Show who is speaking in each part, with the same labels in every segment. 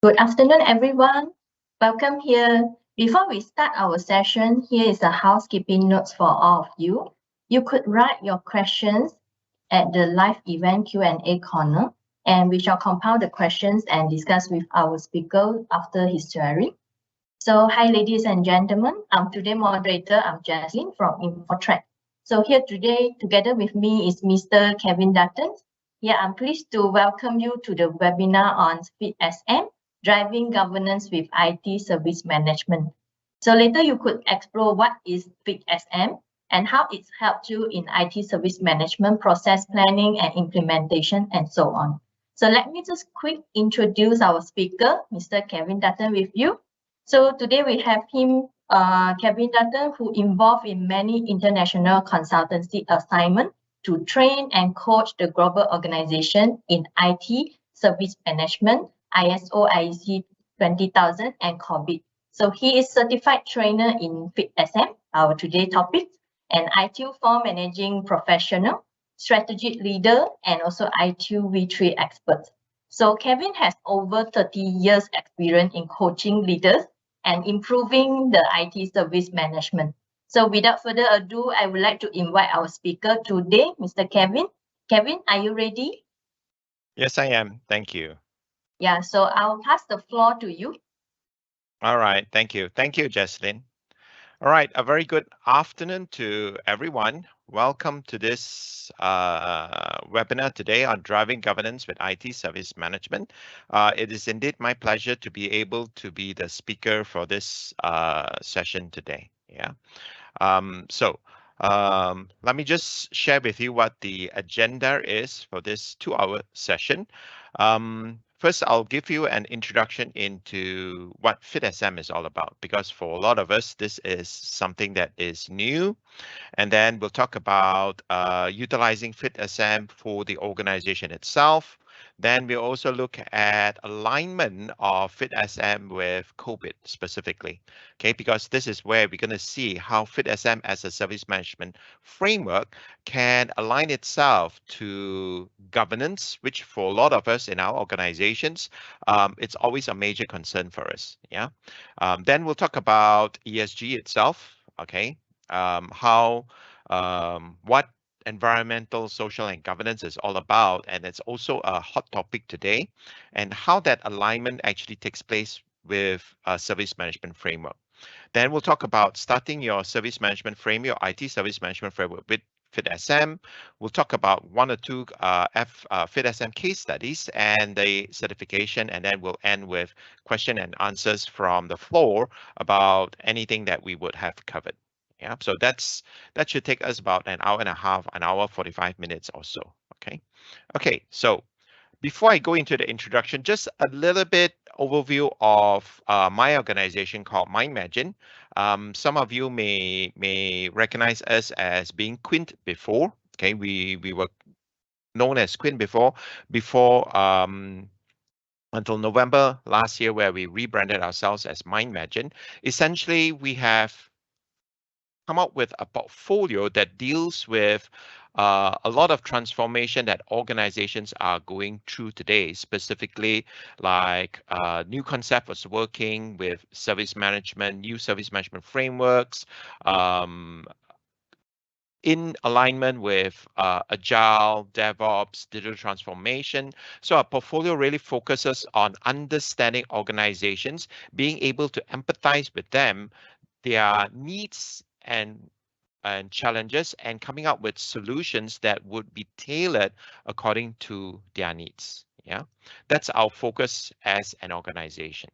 Speaker 1: Good afternoon, everyone. Welcome here. Before we start our session, here is a housekeeping notes for all of you. You could write your questions at the live event Q&A corner, and we shall compile the questions and discuss with our speaker after his sharing. So, hi, ladies and gentlemen. I'm today's moderator. I'm Jaslyn from InfoTrek. So here today, together with me is Mr. Kevin Dutton. Yeah, I'm pleased to welcome you to the webinar on FitSM, Driving Governance with IT Service Management. So later you could explore what is FitSM and how it's helped you in IT service management, process planning and implementation, and so on. So let me just quick introduce our speaker, Mr. Kevin Dutton, with you. So today we have him, Kevin Dutton, who involved in many international consultancy assignments to train and coach the global organization in IT service management, ISO IEC 20000 and COVID. So he is certified trainer in FitSM, our today topic, and ITIL for managing professional, strategic leader, and also ITIL V3 expert. So Kevin has over 30 years experience in coaching leaders and improving the IT service management. So without further ado, I would like to invite our speaker today, Mr. Kevin. Kevin, are you ready?
Speaker 2: Yes, I am. Thank you.
Speaker 1: Yeah, so I'll pass the floor to you.
Speaker 2: All right. Thank you. Thank you, Jaslyn. All right. A very good afternoon to everyone. Welcome to this webinar today on driving governance with IT service management. It is indeed my pleasure to be able to be the speaker for this session today. Yeah. Let me just share with you what the agenda is for this 2-hour session. First, I'll give you an introduction into what FitSM is all about, because for a lot of us, this is something that is new. And then we'll talk about utilizing FitSM for the organization itself. Then we'll also look at alignment of FitSM with COVID specifically, okay? Because this is where we're going to see how FitSM as a service management framework can align itself to governance, which for a lot of us in our organizations, it's always a major concern for us, yeah? Then we'll talk about ESG itself, okay? What environmental, social, and governance is all about, and it's also a hot topic today, and how that alignment actually takes place with a service management framework. Then we'll talk about starting your service management framework, your IT service management framework with FitSM. We'll talk about 1 or 2 FitSM case studies and the certification, and then we'll end with question and answers from the floor about anything that we would have covered. Yeah, so that should take us about an hour and a half, an hour 45 minutes or so. Okay, so before I go into the introduction, just a little bit overview of my organization called MindMagine. Some of you may recognize us as being Quint before. Okay, we were known as Quint before until November last year, where we rebranded ourselves as MindMagine. Essentially, we have come up with a portfolio that deals with a lot of transformation that organizations are going through today, specifically like new concept was working with service management, new service management frameworks, in alignment with agile, DevOps, digital transformation. So our portfolio really focuses on understanding organizations, being able to empathize with them, their needs and challenges, and coming up with solutions that would be tailored according to their needs. Yeah, that's our focus as an organization.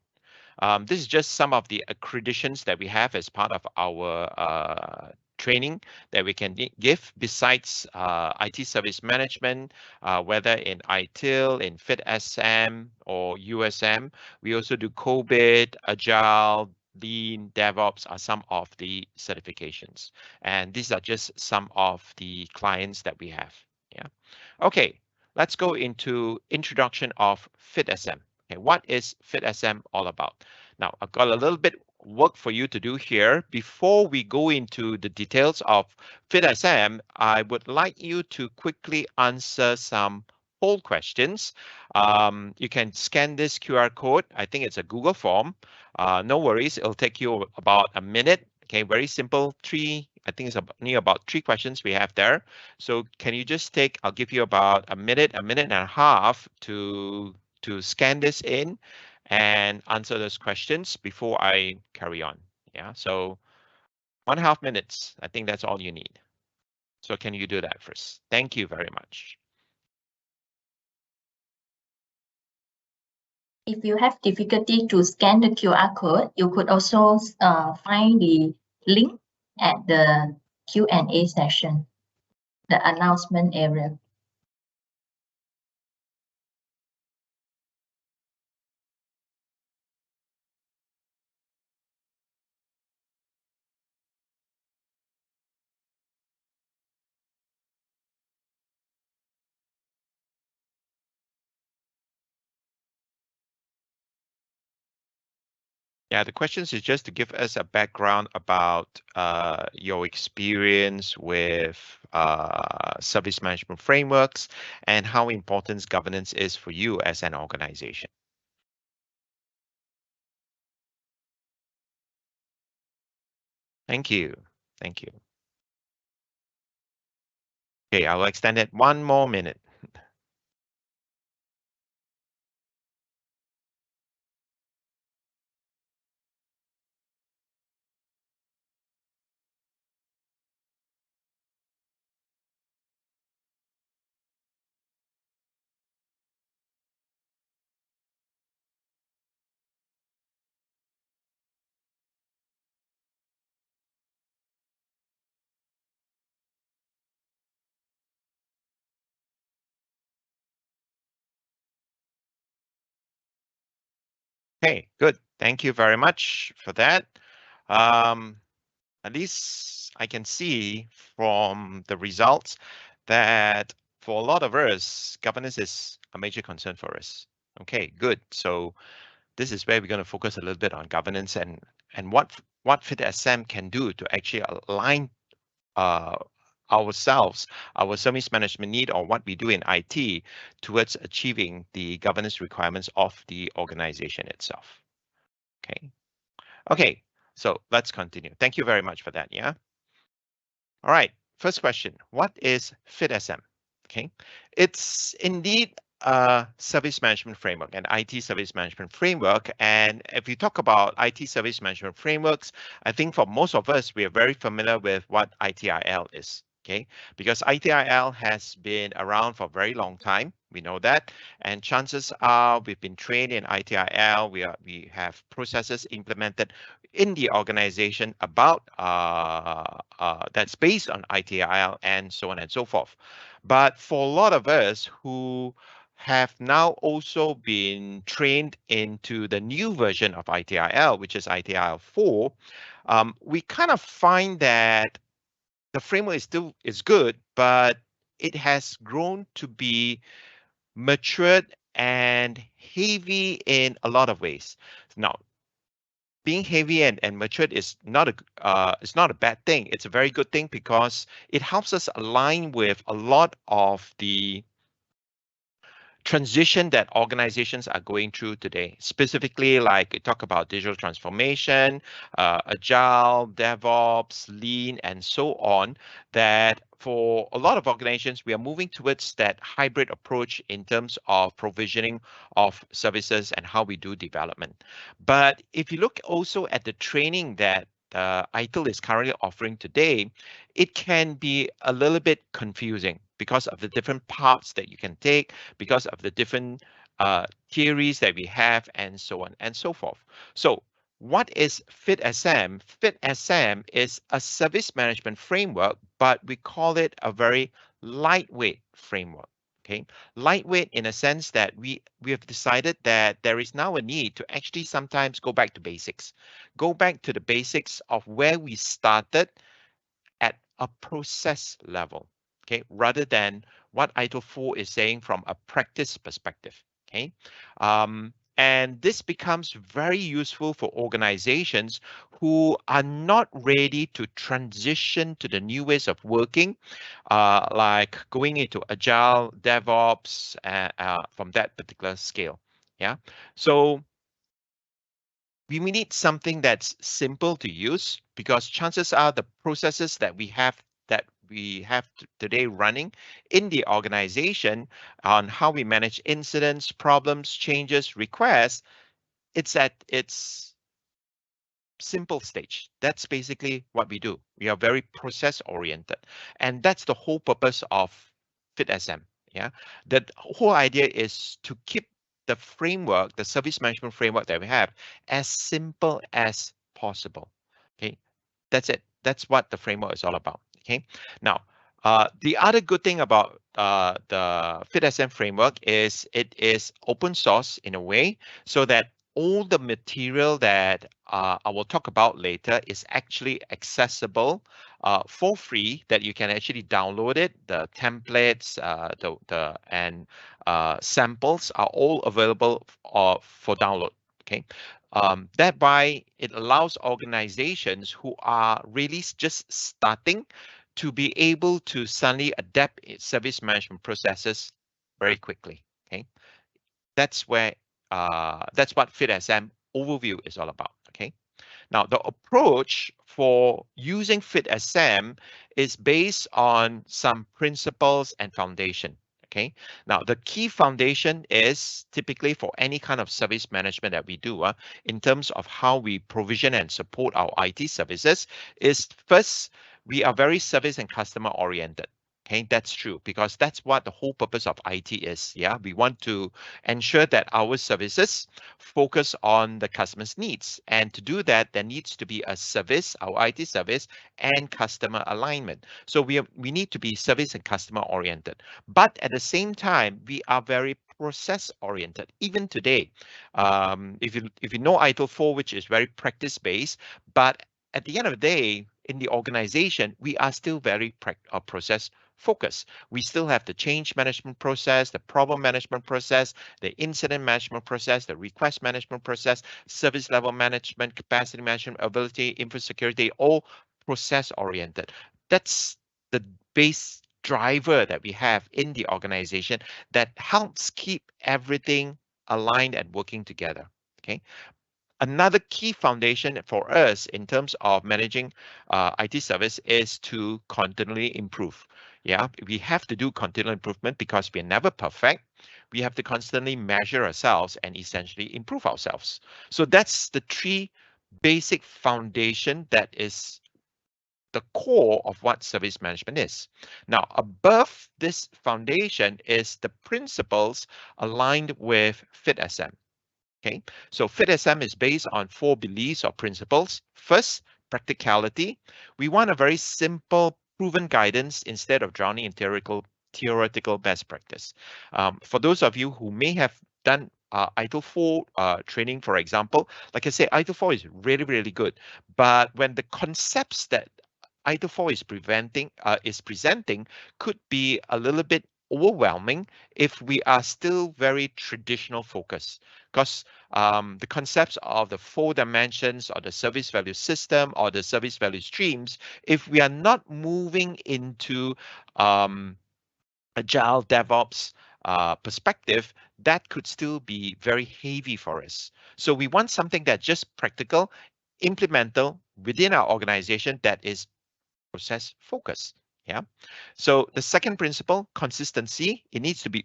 Speaker 2: This is just some of the accreditations that we have as part of our training that we can give besides IT service management, whether in ITIL, in FitSM or USM. We also do COVID, Agile, Lean, DevOps are some of the certifications. And these are just some of the clients that we have. Yeah. Okay, let's go into introduction of FitSM. Okay, what is FitSM all about? Now, I've got a little bit work for you to do here. Before we go into the details of FitSM, I would like you to quickly answer some poll questions. You can scan this QR code. I think it's a Google form. No worries, it'll take you about a minute. Okay, very simple. I think it's only about 3 questions we have there. So can you just take, I'll give you about a minute and a half to scan this in and answer those questions before I carry on. Yeah, so 1.5 minutes. I think that's all you need. So can you do that first? Thank you very much.
Speaker 1: If you have difficulty to scan the QR code, you could also find the link at the Q&A session, the announcement area.
Speaker 2: Yeah, the questions is just to give us a background about your experience with service management frameworks and how important governance is for you as an organization. Thank you. Thank you. Okay, I will extend it 1 more minute. Okay, good. Thank you very much for that. At least I can see from the results that for a lot of us, governance is a major concern for us. Okay, good. So this is where we're going to focus a little bit on governance and what FitSM can do to actually align ourselves, our service management need, or what we do in IT towards achieving the governance requirements of the organization itself. Okay. Okay. So let's continue. Thank you very much for that. Yeah. All right. First question. What is FitSM? Okay. It's indeed a service management framework, an IT service management framework. And if you talk about IT service management frameworks, I think for most of us, we are very familiar with what ITIL is. Okay, because ITIL has been around for a very long time. We know that, and chances are we've been trained in ITIL. We have processes implemented in the organization about that's based on ITIL and so on and so forth. But for a lot of us who have now also been trained into the new version of ITIL, which is ITIL 4, we kind of find that the framework is good, but it has grown to be matured and heavy in a lot of ways. Now, being heavy and matured is not a bad thing. It's a very good thing because it helps us align with a lot of the transition that organizations are going through today, specifically like we talk about digital transformation, agile, DevOps, lean, and so on, that for a lot of organizations, we are moving towards that hybrid approach in terms of provisioning of services and how we do development. But if you look also at the training that ITIL is currently offering today, it can be a little bit confusing because of the different parts that you can take, because of the different theories that we have, and so on and so forth. So what is FitSM? FitSM is a service management framework, but we call it a very lightweight framework. Okay, lightweight in a sense that we have decided that there is now a need to actually sometimes go back to basics, go back to the basics of where we started at a process level, okay, rather than what ITIL 4 is saying from a practice perspective. Okay, And this becomes very useful for organizations who are not ready to transition to the new ways of working, like going into agile, DevOps, from that particular scale. Yeah. So we need something that's simple to use, because chances are the processes that we have today running in the organization on how we manage incidents, problems, changes, requests, it's at its simple stage. That's basically what we do. We are very process oriented, and that's the whole purpose of FitSM. Yeah, the whole idea is to keep the framework, the service management framework that we have, as simple as possible. Okay, that's it. That's what the framework is all about. Okay. Now, the other good thing about the FitSM framework is it is open source in a way, so that all the material that I will talk about later is actually accessible for free. That you can actually download it. The templates, and samples are all available for download. Okay. Thereby, it allows organizations who are really just starting to be able to suddenly adapt its service management processes very quickly. Okay, that's where that's what FitSM overview is all about. Okay, now the approach for using FitSM is based on some principles and foundation. Okay, now the key foundation is typically for any kind of service management that we do, in terms of how we provision and support our IT services, is first, we are very service and customer oriented. Okay, that's true, because that's what the whole purpose of IT is. Yeah, we want to ensure that our services focus on the customer's needs. And to do that, there needs to be a service, our IT service, and customer alignment. So we need to be service and customer oriented. But at the same time, we are very process oriented. Even today, if you know ITIL 4, which is very practice based, but at the end of the day, in the organization, we are still very process focused. We still have the change management process, the problem management process, the incident management process, the request management process, service level management, capacity management, ability, info security, all process oriented. That's the base driver that we have in the organization that helps keep everything aligned and working together. Okay. Another key foundation for us in terms of managing IT service is to continually improve. Yeah, we have to do continual improvement because we're never perfect. We have to constantly measure ourselves and essentially improve ourselves. So that's the three basic foundation that is the core of what service management is. Now, above this foundation is the principles aligned with FitSM. Okay, so FitSM is based on 4 beliefs or principles. First, practicality. We want a very simple, proven guidance instead of drowning in theoretical best practice. For those of you who may have done ITIL 4 training, for example, like I say, ITIL 4 is really, really good. But when the concepts that ITIL 4 is presenting could be a little bit overwhelming if we are still very traditional focused, because the concepts of the 4 dimensions or the service value system or the service value streams, if we are not moving into agile DevOps perspective, that could still be very heavy for us. So we want something that's just practical, implementable within our organization, that is process focus. Yeah. So the second principle, consistency, it needs to be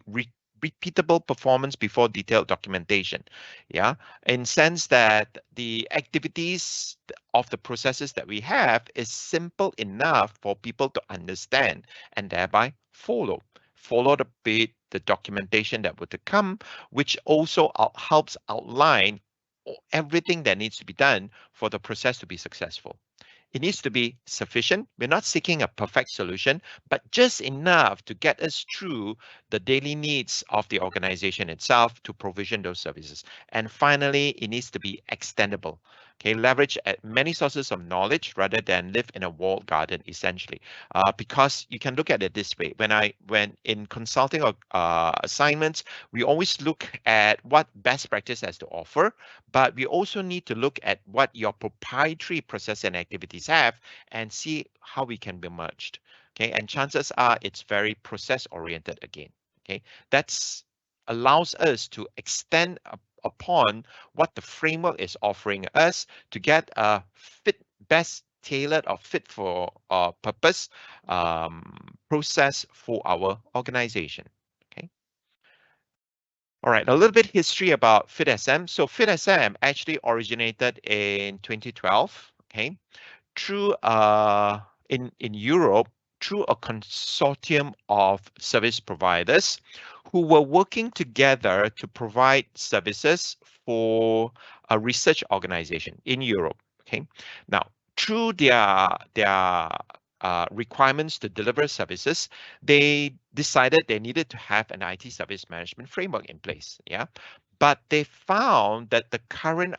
Speaker 2: repeatable performance before detailed documentation. Yeah. In sense that the activities of the processes that we have is simple enough for people to understand and thereby follow the documentation that would come, which also helps outline everything that needs to be done for the process to be successful. It needs to be sufficient. We're not seeking a perfect solution, but just enough to get us through the daily needs of the organization itself to provision those services. And finally, it needs to be extendable. Okay, leverage at many sources of knowledge rather than live in a walled garden, essentially. Because you can look at it this way: when in consulting or assignments, we always look at what best practice has to offer, but we also need to look at what your proprietary process and activities have and see how we can be merged. Okay, and chances are it's very process oriented again. Okay, that's allows us to extend upon what the framework is offering us to get a best tailored or fit for purpose process for our organization. Okay. All right, a little bit history about FitSM. So FitSM actually originated in 2012. Okay, through in Europe, through a consortium of service providers who were working together to provide services for a research organization in Europe. Okay, now through their requirements to deliver services, they decided they needed to have an IT service management framework in place. Yeah, but they found that the current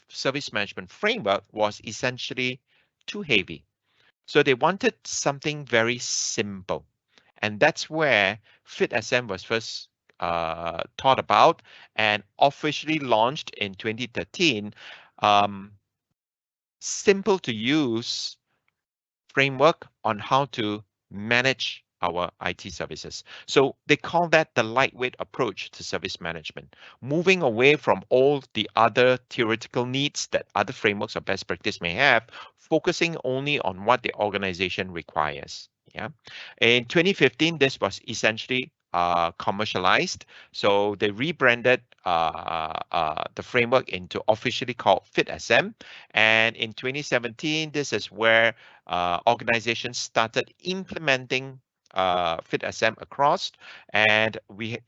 Speaker 2: service management framework was essentially too heavy. So they wanted something very simple. And that's where FitSM was first thought about and officially launched in 2013. Um, Simple to use framework on how to manage our IT services. So they call that the lightweight approach to service management, moving away from all the other theoretical needs that other frameworks or best practice may have, focusing only on what the organization requires. Yeah. In 2015, this was essentially commercialized. So they rebranded the framework into officially called FitSM. And in 2017, this is where organizations started implementing FitSM across, and we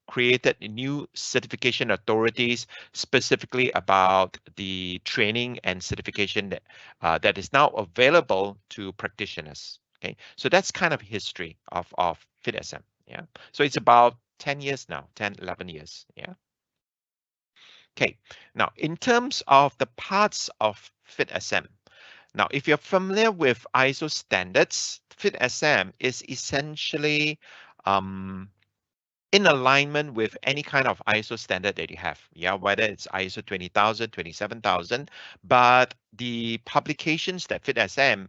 Speaker 2: created new certification authorities specifically about the training and certification that is now available to practitioners. Okay, so that's kind of history of FitSM. Yeah, so it's about 10 years now, 10, 11 years. Yeah. Okay, now in terms of the parts of FitSM, now, if you're familiar with ISO standards, FitSM is essentially in alignment with any kind of ISO standard that you have. Yeah, whether it's ISO 20,000, 27,000, but the publications that FitSM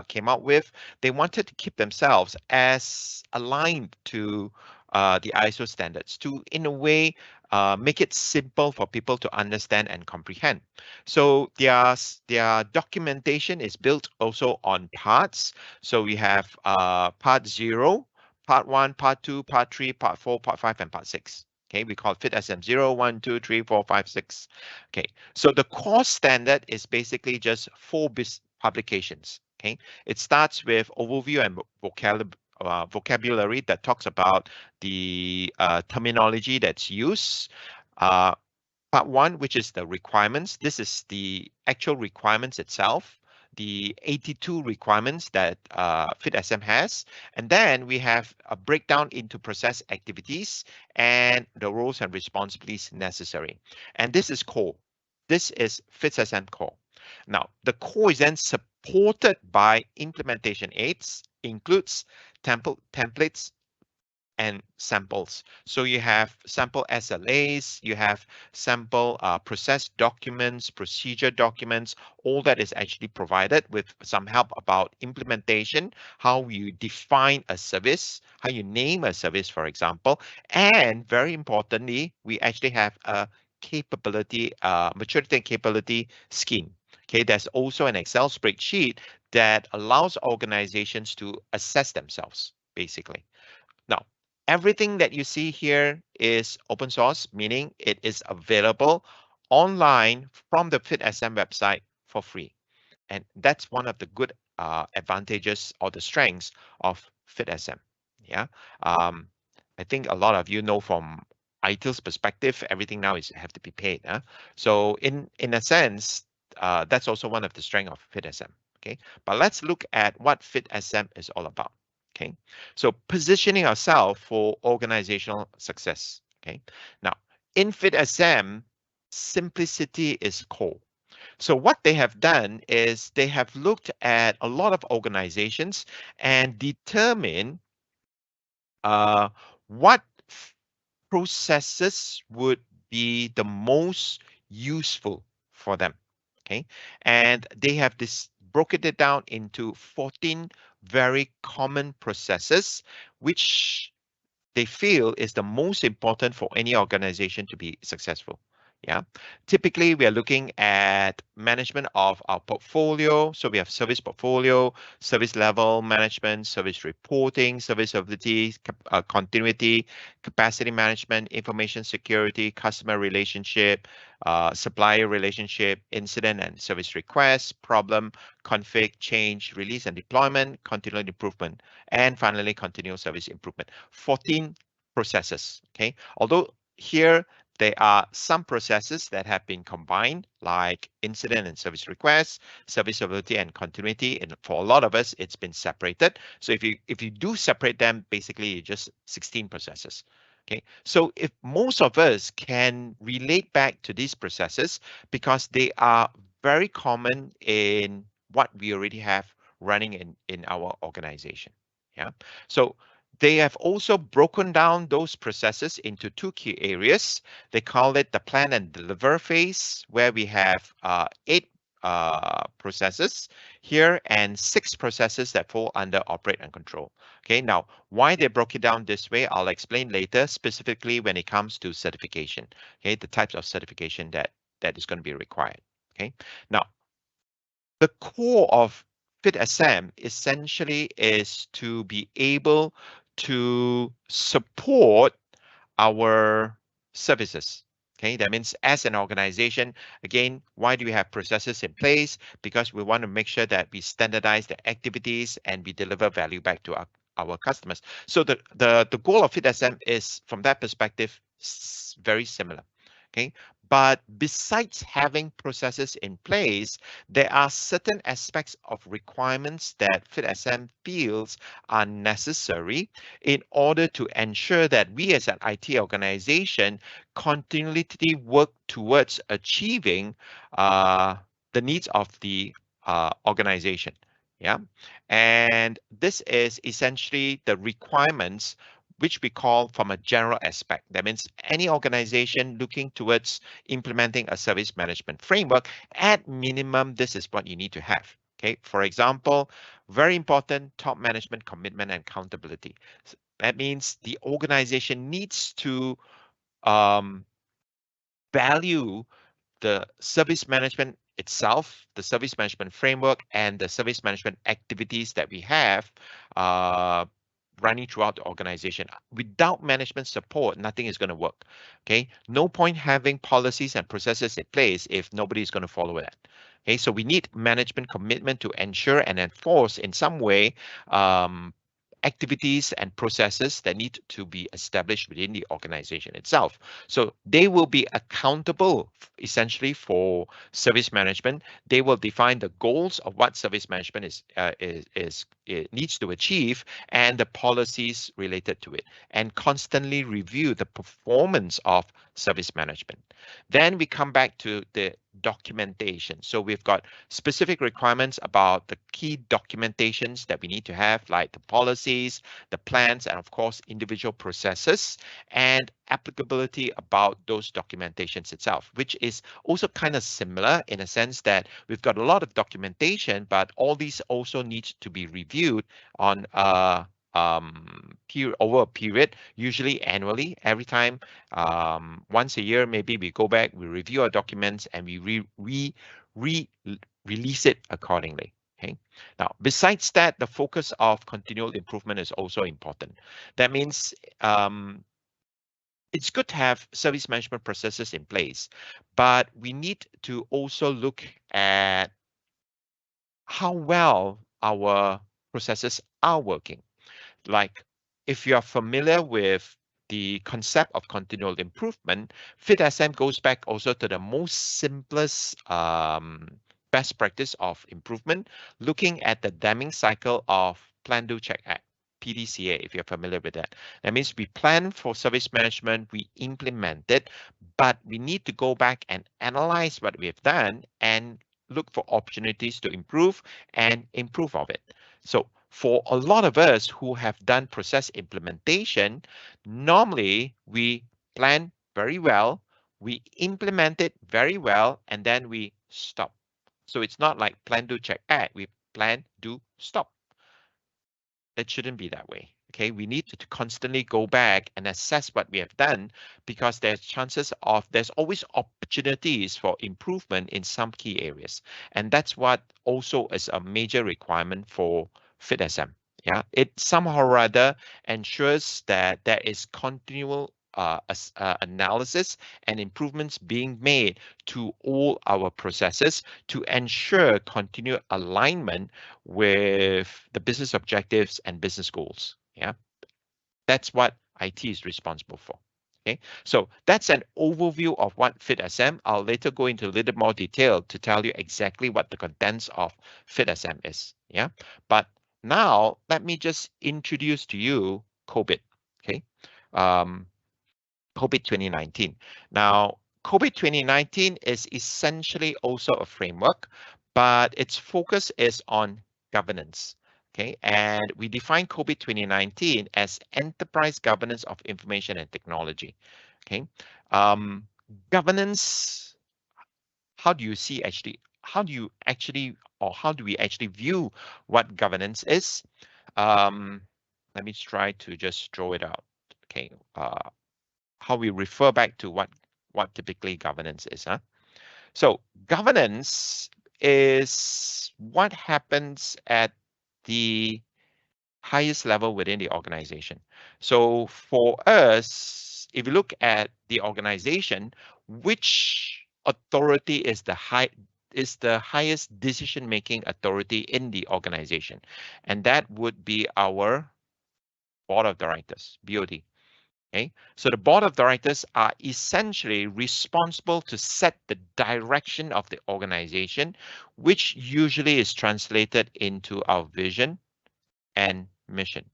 Speaker 2: came out with, they wanted to keep themselves as aligned to the ISO standards to, in a way, make it simple for people to understand and comprehend. So their documentation is built also on parts. So we have part 0, part 1, part 2, part 3, part 4, part 5, and part 6. Okay, we call it FitSM 0, 1, 2, 3, 4, 5, 6. Okay, so the core standard is basically just 4 publications. Okay, it starts with overview and vocabulary that talks about the terminology that's used. Part 1, which is the requirements. This is the actual requirements itself, the 82 requirements that FitSM has. And then we have a breakdown into process activities and the roles and responsibilities necessary. And this is core. This is FitSM core. Now, the core is then supported by implementation aids, includes templates, and samples. So you have sample SLAs, you have sample process documents, procedure documents, all that is actually provided with some help about implementation, how you define a service, how you name a service, for example. And very importantly, we actually have a capability, maturity and capability scheme. Okay, there's also an Excel spreadsheet that allows organizations to assess themselves, basically. Now, everything that you see here is open source, meaning it is available online from the FitSM website for free. And that's one of the good advantages or the strengths of FitSM. Yeah. I think a lot of you know from ITIL's perspective, everything now is have to be paid. So in a sense, that's also one of the strengths of FitSM. Okay. But let's look at what FitSM is all about. Okay, so positioning ourselves for organizational success. Okay, now in FitSM, simplicity is core. So what they have done is they have looked at a lot of organizations and determined uh, what processes would be the most useful for them. Okay. And they have this broken it down into 14 very common processes, which they feel is the most important for any organization to be successful. Yeah. Typically, we are looking at management of our portfolio. So we have service portfolio, service level management, service reporting, service ability, continuity, capacity management, information security, customer relationship, supplier relationship, incident and service requests, problem, config, change, release and deployment, continual improvement, and finally, continuous service improvement. 14 processes. Okay. Although here there are some processes that have been combined, like incident and service requests, serviceability and continuity. And for a lot of us, it's been separated. So if you do separate them, basically you just 16 processes. Okay. So if most of us can relate back to these processes because they are very common in what we already have running in our organization. Yeah. So they have also broken down those processes into two key areas. They call it the plan and deliver phase, where we have 8 processes here and 6 processes that fall under operate and control. Okay, now why they broke it down this way, I'll explain later, specifically when it comes to certification. Okay, the types of certification that is going to be required. Okay, now the core of FitSM essentially is to be able to support our services. Okay, that means as an organization, again, why do we have processes in place? Because we want to make sure that we standardize the activities and we deliver value back to our customers. So the goal of FitSM is, from that perspective, very similar. Okay, but besides having processes in place, there are certain aspects of requirements that FitSM feels are necessary in order to ensure that we as an IT organization continually work towards achieving the needs of the organization. Yeah. And this is essentially the requirements which we call from a general aspect. That means any organization looking towards implementing a service management framework, at minimum, this is what you need to have. Okay. For example, very important, top management commitment and accountability. That means the organization needs to value the service management itself, the service management framework, and the service management activities that we have running throughout the organization. Without management support, nothing is going to work. Okay, no point having policies and processes in place if nobody is going to follow that. Okay, so we need management commitment to ensure and enforce in some way activities and processes that need to be established within the organization itself. So they will be accountable essentially for service management. They will define the goals of what service management it needs to achieve and the policies related to it, and constantly review the performance of service management. Then we come back to the documentation. So we've got specific requirements about the key documentations that we need to have, like the policies, the plans, and of course, individual processes, and applicability about those documentations itself, which is also kind of similar in a sense that we've got a lot of documentation, but all these also need to be reviewed on over a period, usually annually. Every time, once a year, maybe we go back, we review our documents, and we release it accordingly. Okay. Now, besides that, the focus of continual improvement is also important. That means it's good to have service management processes in place, but we need to also look at how well our processes are working. Like, if you are familiar with the concept of continual improvement, FitSM goes back also to the most simplest best practice of improvement, looking at the Deming cycle of Plan, Do, Check, Act. PDCA, if you're familiar with that. That means we plan for service management, we implement it, but we need to go back and analyze what we have done and look for opportunities to improve and improve of it. So for a lot of us who have done process implementation, normally we plan very well, we implement it very well, and then we stop. So it's not like plan, do, check, act. We plan, do, stop. It shouldn't be that way. Okay, we need to constantly go back and assess what we have done, because there's always opportunities for improvement in some key areas. And that's what also is a major requirement for FitSM. Yeah, it somehow or other ensures that there is continual analysis and improvements being made to all our processes to ensure continued alignment with the business objectives and business goals. Yeah, that's what IT is responsible for. Okay, so that's an overview of what FitSM. I'll later go into a little more detail to tell you exactly what the contents of FitSM is. Yeah, but now let me just introduce to you COVID. Okay, um, COVID 2019. Now, COVID 2019 is essentially also a framework, but its focus is on governance. Okay, and we define COVID 2019 as enterprise governance of information and technology. Okay, um, governance. How do you see actually? How do you actually, or how do we actually view what governance is? Um, Let me try to just draw it out. Okay, how we refer back to what typically governance is. Huh? So governance is what happens at the highest level within the organization. So for us, if you look at the organization, which authority is the highest decision-making authority in the organization? And that would be our board of directors, BOD. Okay, so the board of directors are essentially responsible to set the direction of the organization, which usually is translated into our vision and mission.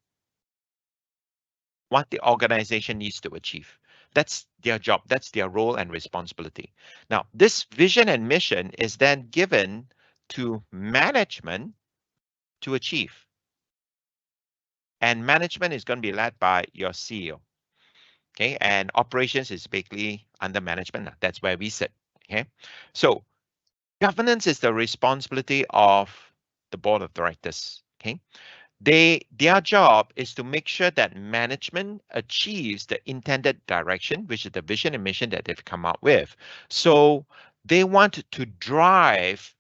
Speaker 2: What the organization needs to achieve. That's their job, that's their role and responsibility. Now, this vision and mission is then given to management to achieve. And management is going to be led by your CEO. Okay, and operations is basically under management. That's where we sit. Okay, so governance is the responsibility of the board of directors. Okay, their job is to make sure that management achieves the intended direction, which is the vision and mission that they've come up with. So they want to drive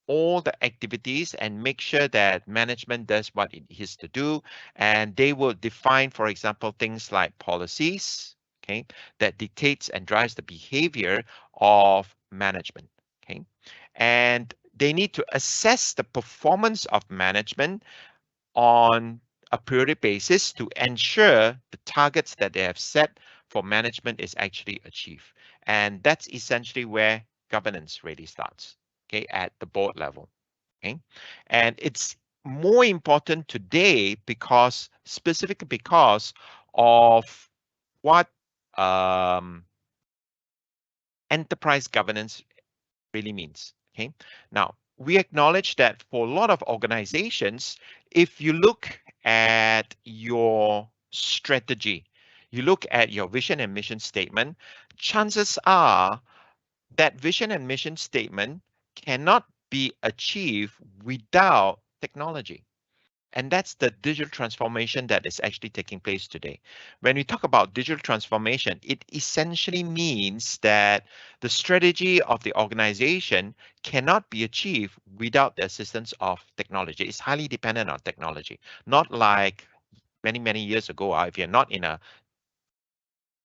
Speaker 2: all the activities and make sure that management does what it is to do. And they will define, for example, things like policies, okay, that dictates and drives the behavior of management. Okay, and they need to assess the performance of management on a periodic basis to ensure the targets that they have set for management is actually achieved. And that's essentially where governance really starts, okay, at the board level. Okay, and it's more important today because specifically because of what enterprise governance really means. Okay, now we acknowledge that for a lot of organizations, if you look at your strategy, you look at your vision and mission statement, chances are that vision and mission statement cannot be achieved without technology. And that's the digital transformation that is actually taking place today. When we talk about digital transformation, it essentially means that the strategy of the organization cannot be achieved without the assistance of technology. It's highly dependent on technology, not like many, many years ago. If you're not in a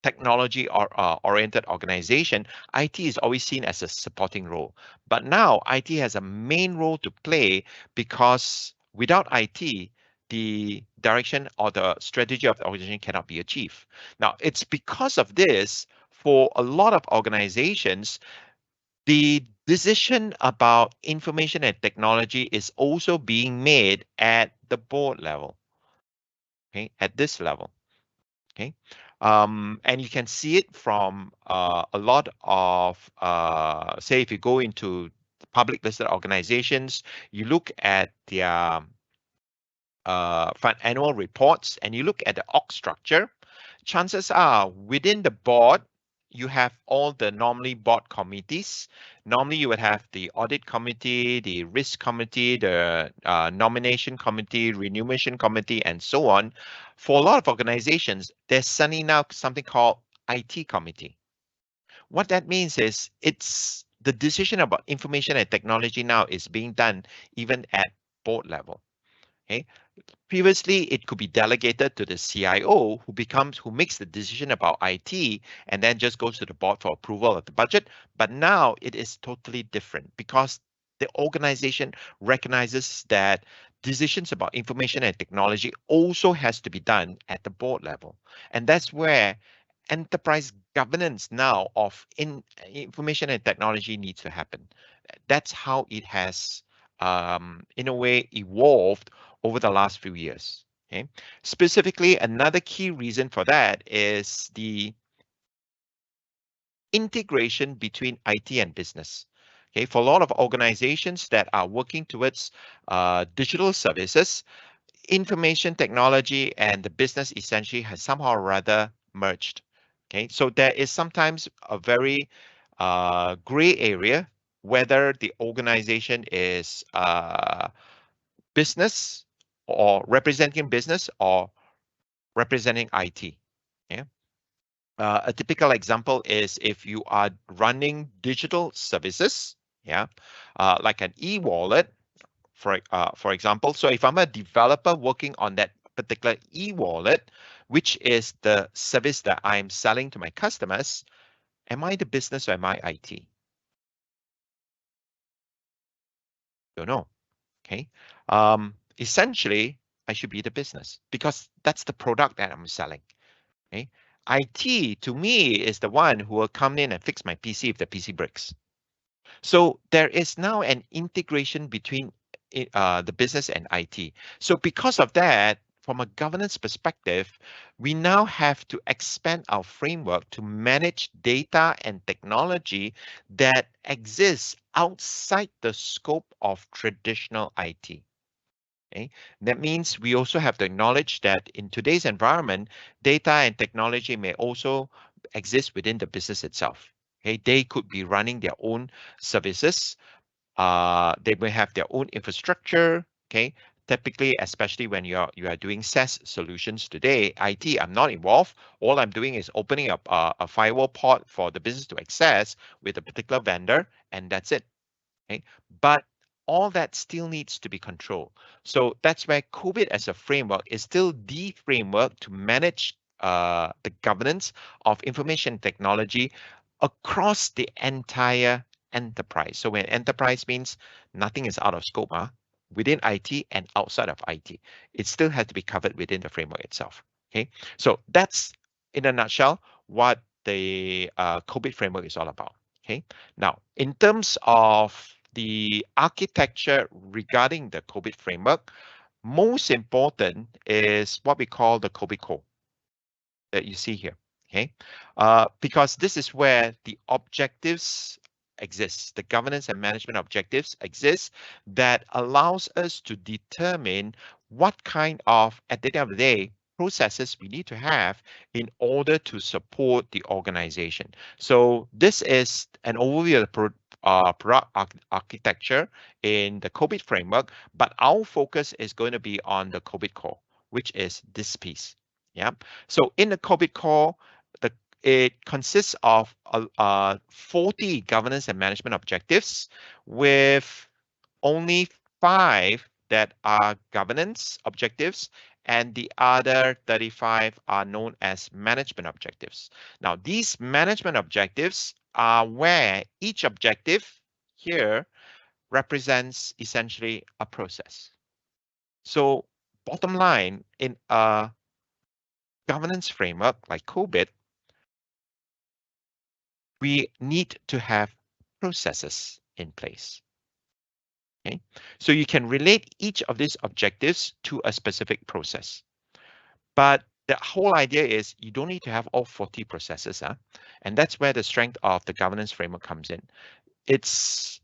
Speaker 2: technology or oriented organization, IT is always seen as a supporting role. But now IT has a main role to play because without IT, the direction or the strategy of the organization cannot be achieved. Now, it's because of this, for a lot of organizations, the decision about information and technology is also being made at the board level, okay, at this level. Okay, and you can see it from a lot of, say, if you go into public listed organizations, you look at their annual reports, and you look at the org structure, chances are within the board, you have all the normally board committees. Normally, you would have the audit committee, the risk committee, the nomination committee, remuneration committee, and so on. For a lot of organizations, there's suddenly now something called IT committee. What that means is it's the decision about information and technology now is being done even at board level. Okay. Previously, it could be delegated to the CIO who makes the decision about IT and then just goes to the board for approval of the budget. But now it is totally different because the organization recognizes that decisions about information and technology also has to be done at the board level. And that's where enterprise governance now of information and technology needs to happen. That's how it has, in a way, evolved over the last few years. Okay. Specifically, another key reason for that is the integration between IT and business. Okay, for a lot of organizations that are working towards digital services, information technology and the business essentially has somehow or rather merged. Okay, so there is sometimes a very gray area whether the organization is business or representing business or representing IT. Yeah. A typical example is if you are running digital services, yeah, like an e-wallet, for example. So if I'm a developer working on that particular e-wallet, which is the service that I'm selling to my customers, am I the business or am I IT? Don't know. Okay. Essentially, I should be the business because that's the product that I'm selling. Okay. IT to me is the one who will come in and fix my PC if the PC breaks. So there is now an integration between the business and IT. So because of that, from a governance perspective, we now have to expand our framework to manage data and technology that exists outside the scope of traditional IT. Okay? That means we also have to acknowledge that in today's environment, data and technology may also exist within the business itself. Okay? They could be running their own services. They may have their own infrastructure. Okay. Typically, especially when you are doing SaaS solutions today, IT, I'm not involved. All I'm doing is opening up a firewall port for the business to access with a particular vendor, and that's it. Okay? But all that still needs to be controlled. So that's where COVID as a framework is still the framework to manage the governance of information technology across the entire enterprise. So when enterprise means nothing is out of scope, within IT and outside of IT, it still has to be covered within the framework itself. Okay, so that's in a nutshell what the COVID framework is all about. Okay, now in terms of the architecture regarding the COVID framework, most important is what we call the COVID core that you see here. Okay, because this is where the objectives exist, the governance and management objectives exist that allows us to determine what kind of, at the end of the day, processes we need to have in order to support the organization. So this is an overview of the product architecture in the COVID framework, but our focus is going to be on the COVID core, which is this piece. Yeah. So in the COVID core, it consists of 40 governance and management objectives with only 5 that are governance objectives and the other 35 are known as management objectives. Now, these management objectives are where each objective here represents essentially a process. So bottom line, in a governance framework like COVID, we need to have processes in place. Okay, so you can relate each of these objectives to a specific process. But the whole idea is you don't need to have all 40 processes, and that's where the strength of the governance framework comes in. It's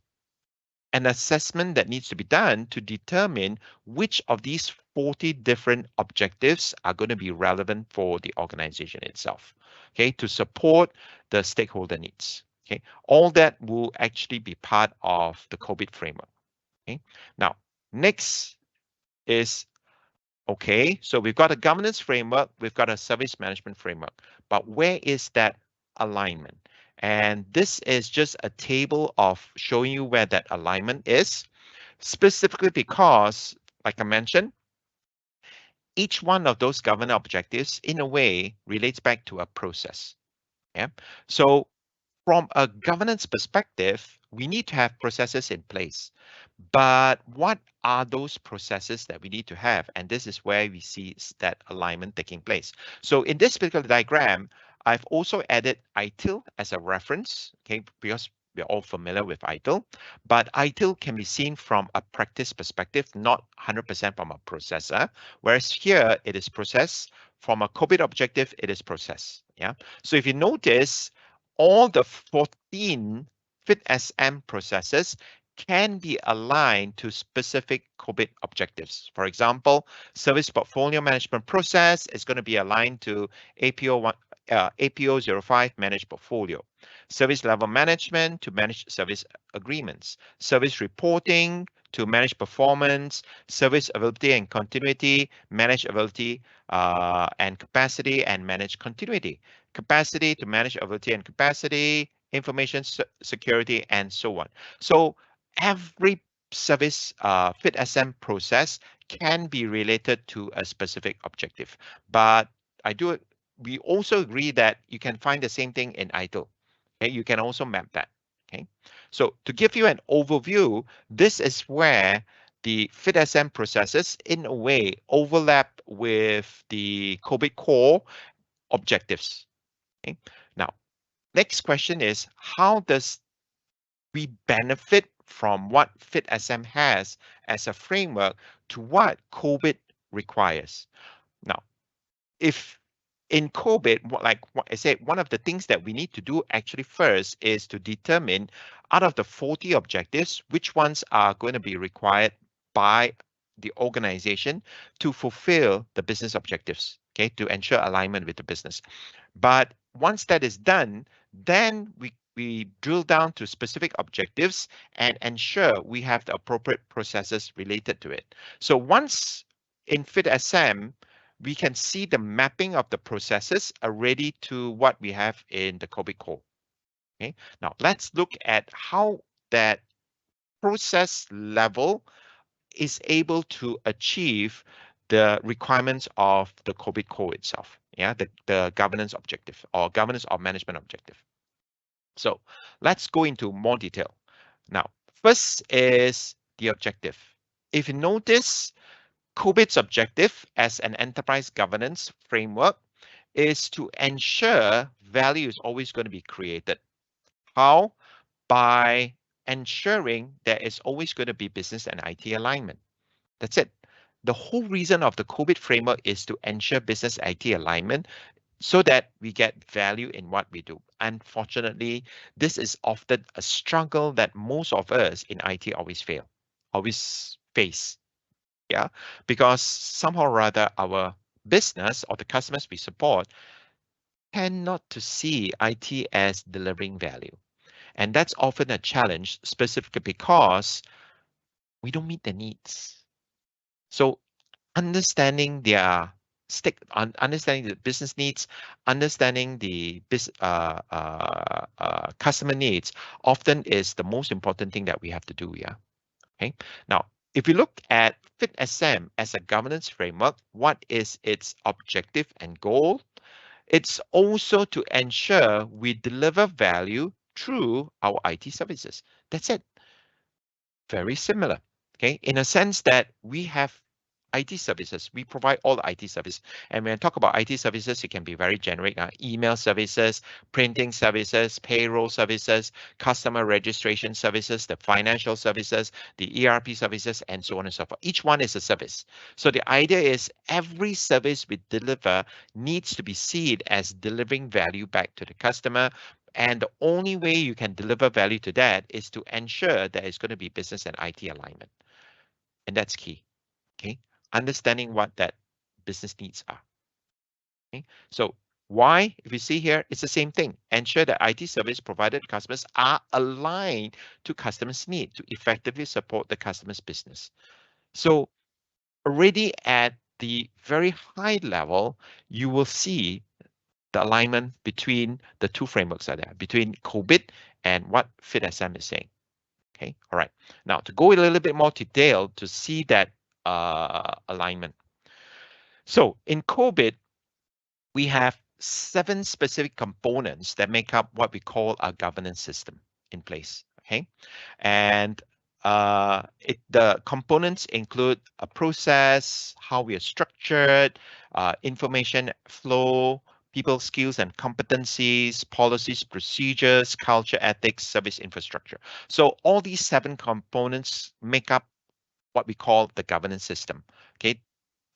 Speaker 2: an assessment that needs to be done to determine which of these 40 different objectives are going to be relevant for the organization itself, okay, to support the stakeholder needs. Okay, all that will actually be part of the COVID framework. Okay, now next is, okay, so we've got a governance framework, we've got a service management framework, but where is that alignment? And this is just a table of showing you where that alignment is, specifically because, like I mentioned, each one of those governance objectives in a way relates back to a process. Yeah. So from a governance perspective, we need to have processes in place. But what are those processes that we need to have? And this is where we see that alignment taking place. So in this particular diagram, I've also added ITIL as a reference, okay, because we're all familiar with ITIL, but ITIL can be seen from a practice perspective, not 100% from a processor, whereas here it is process. From a COVID objective, it is process. Yeah. So if you notice, all the 14 FitSM processes can be aligned to specific COVID objectives. For example, service portfolio management process is going to be aligned to APO 05 managed portfolio. Service level management to manage service agreements. Service reporting to manage performance. Service availability and continuity, manage availability and capacity and manage continuity. Capacity to manage availability and capacity, information security, and so on. So every service FitSM process can be related to a specific objective. But we also agree that you can find the same thing in ITIL. Okay, you can also map that. Okay, so to give you an overview, this is where the FitSM processes in a way overlap with the COVID core objectives. Okay, now next question is, how does we benefit from what FitSM has as a framework to what COVID requires? Now, if in COVID, like what I said, one of the things that we need to do actually first is to determine out of the 40 objectives, which ones are going to be required by the organization to fulfill the business objectives, okay, to ensure alignment with the business. But once that is done, then we drill down to specific objectives and ensure we have the appropriate processes related to it. So once in FitSM, we can see the mapping of the processes already to what we have in the COVID core. Okay, now let's look at how that process level is able to achieve the requirements of the COVID core itself. Yeah, the governance objective or governance or management objective. So let's go into more detail. Now, first is the objective. If you notice, COVID's objective as an enterprise governance framework is to ensure value is always going to be created. How? By ensuring there is always going to be business and IT alignment. That's it. The whole reason of the COVID framework is to ensure business IT alignment so that we get value in what we do. Unfortunately, this is often a struggle that most of us in IT always face. Yeah, because somehow or other our business or the customers we support tend not to see IT as delivering value. And that's often a challenge, specifically because we don't meet their needs. So understanding understanding the business needs, understanding the customer needs often is the most important thing that we have to do. Yeah. Okay. Now, if you look at FitSM as a governance framework, what is its objective and goal? It's also to ensure we deliver value through our IT services. That's it. Very similar. Okay, in a sense that we have IT services. We provide all the IT services. And when I talk about IT services, it can be very generic. Email services, printing services, payroll services, customer registration services, the financial services, the ERP services, and so on and so forth. Each one is a service. So the idea is every service we deliver needs to be seen as delivering value back to the customer, And the only way you can deliver value to that is to ensure that it's going to be business and IT alignment. And that's key. Okay. Understanding what that business needs are. Okay. So why, if you see here, it's the same thing. Ensure that IT service provided to customers are aligned to customers' need to effectively support the customer's business. So already at the very high level, you will see the alignment between the two frameworks are there, between COVID and what FitSM is saying. Okay, all right. Now to go a little bit more detailed to see that alignment. So in COVID, we have 7 specific components that make up what we call a governance system in place. Okay, and the components include a process, how we are structured, information flow, people skills and competencies, policies, procedures, culture, ethics, service infrastructure. So all these 7 components make up what we call the governance system. Okay,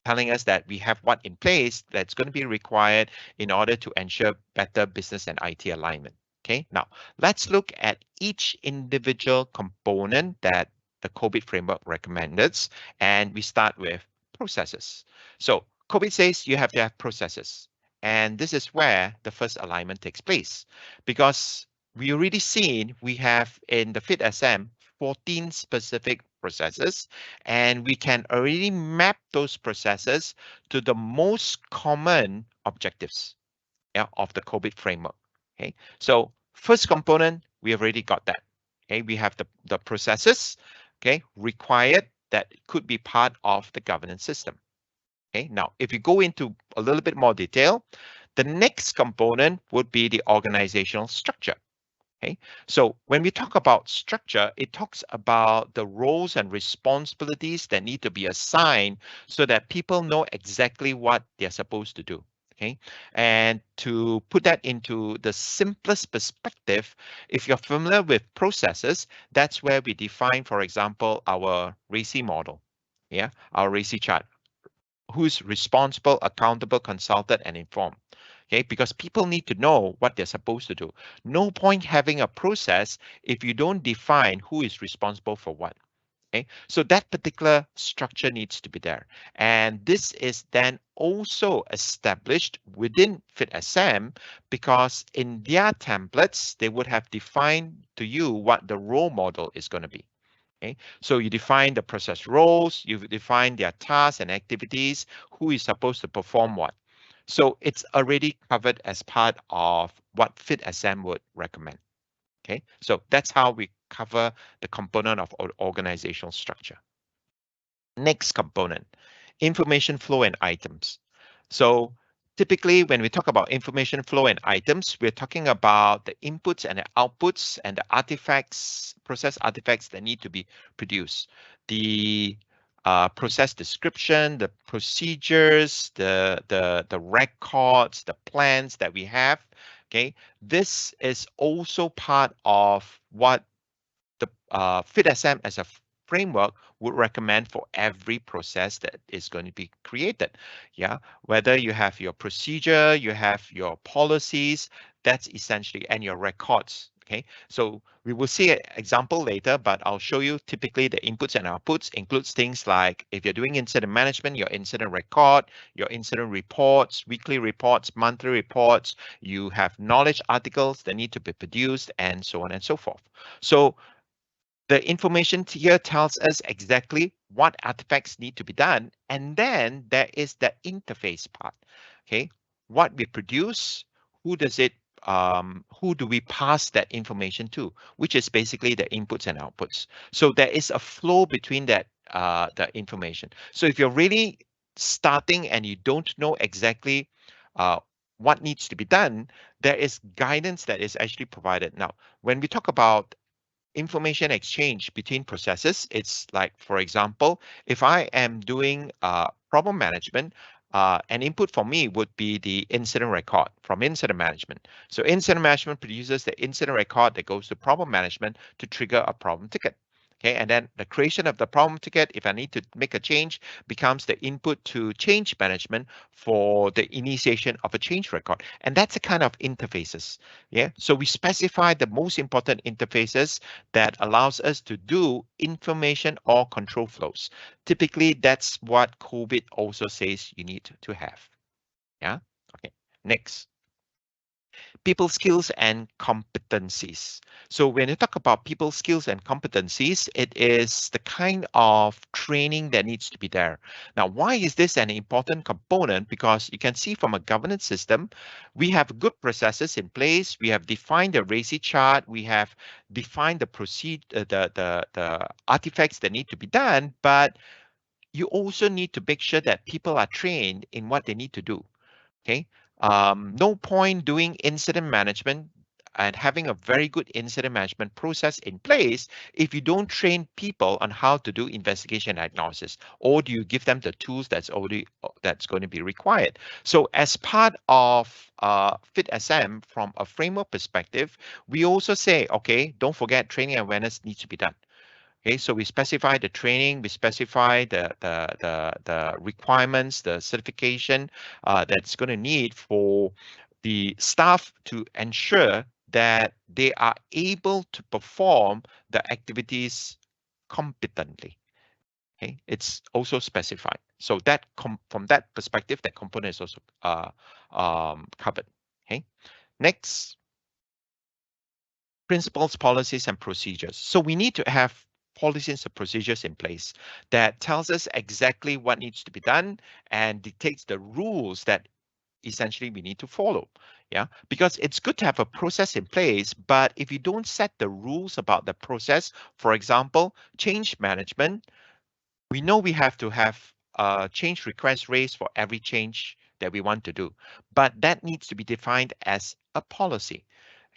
Speaker 2: telling us that we have what in place that's going to be required in order to ensure better business and IT alignment. Okay, now let's look at each individual component that the COVID framework recommends, and we start with processes. So COVID says you have to have processes, and this is where the first alignment takes place, because we already seen we have in the FitSM 14 specific processes, and we can already map those processes to the most common objectives, yeah, of the COVID framework. Okay, so first component, we have already got that. Okay, we have the processes, okay, required that could be part of the governance system. Okay, now if you go into a little bit more detail, the next component would be the organizational structure. Okay, so when we talk about structure, it talks about the roles and responsibilities that need to be assigned so that people know exactly what they're supposed to do. Okay, and to put that into the simplest perspective, if you're familiar with processes, that's where we define, for example, our RACI model. Yeah, our RACI chart. Who's responsible, accountable, consulted, and informed. Okay, because people need to know what they're supposed to do. No point having a process if you don't define who is responsible for what. Okay, so that particular structure needs to be there. And this is then also established within FitSM, because in their templates, they would have defined to you what the role model is going to be. Okay, so you define the process roles, you define their tasks and activities, who is supposed to perform what. So it's already covered as part of what FitSM would recommend. Okay, so that's how we cover the component of organizational structure. Next component, information flow and items. So typically, when we talk about information flow and items, we're talking about the inputs and the outputs and the artifacts, process artifacts that need to be produced. The process description, the procedures, the records, the plans that we have. Okay, this is also part of what the FitSM as a framework would recommend for every process that is going to be created. Yeah, whether you have your procedure, you have your policies, that's essentially, and your records. Okay, so we will see an example later, but I'll show you typically the inputs and outputs includes things like if you're doing incident management, your incident record, your incident reports, weekly reports, monthly reports, you have knowledge articles that need to be produced, and so on and so forth. So the information here tells us exactly what artifacts need to be done. And then there is the interface part. Okay, what we produce, who does it, who do we pass that information to, which is basically the inputs and outputs. So there is a flow between that, the information. So if you're really starting and you don't know exactly what needs to be done, there is guidance that is actually provided. Now, when we talk about information exchange between processes, it's like, for example, if I am doing problem management, an input for me would be the incident record from incident management. So incident management produces the incident record that goes to problem management to trigger a problem ticket. Okay, and then the creation of the problem ticket, if I need to make a change, becomes the input to change management for the initiation of a change record. And that's a kind of interfaces. Yeah, so we specify the most important interfaces that allows us to do information or control flows. Typically, that's what COVID also says you need to have. Yeah, okay, next. People skills and competencies. So when you talk about people skills and competencies, it is the kind of training that needs to be there. Now, why is this an important component? Because you can see from a governance system, we have good processes in place. We have defined the RACI chart. We have defined the the artifacts that need to be done, but you also need to make sure that people are trained in what they need to do. Okay. No point doing incident management and having a very good incident management process in place if you don't train people on how to do investigation analysis, or do you give them the tools that's going to be required. So as part of FitSM, from a framework perspective, we also say, okay, don't forget training and awareness needs to be done. Okay, so we specify the training, we specify the requirements, the certification that's going to need for the staff to ensure that they are able to perform the activities competently. Okay, it's also specified. So that from that perspective, that component is also covered. Okay, next. Principles, policies, and procedures. So we need to have policies and procedures in place that tells us exactly what needs to be done and dictates the rules that essentially we need to follow. Yeah, because it's good to have a process in place, but if you don't set the rules about the process, for example, change management, we know we have to have a change request raised for every change that we want to do, but that needs to be defined as a policy.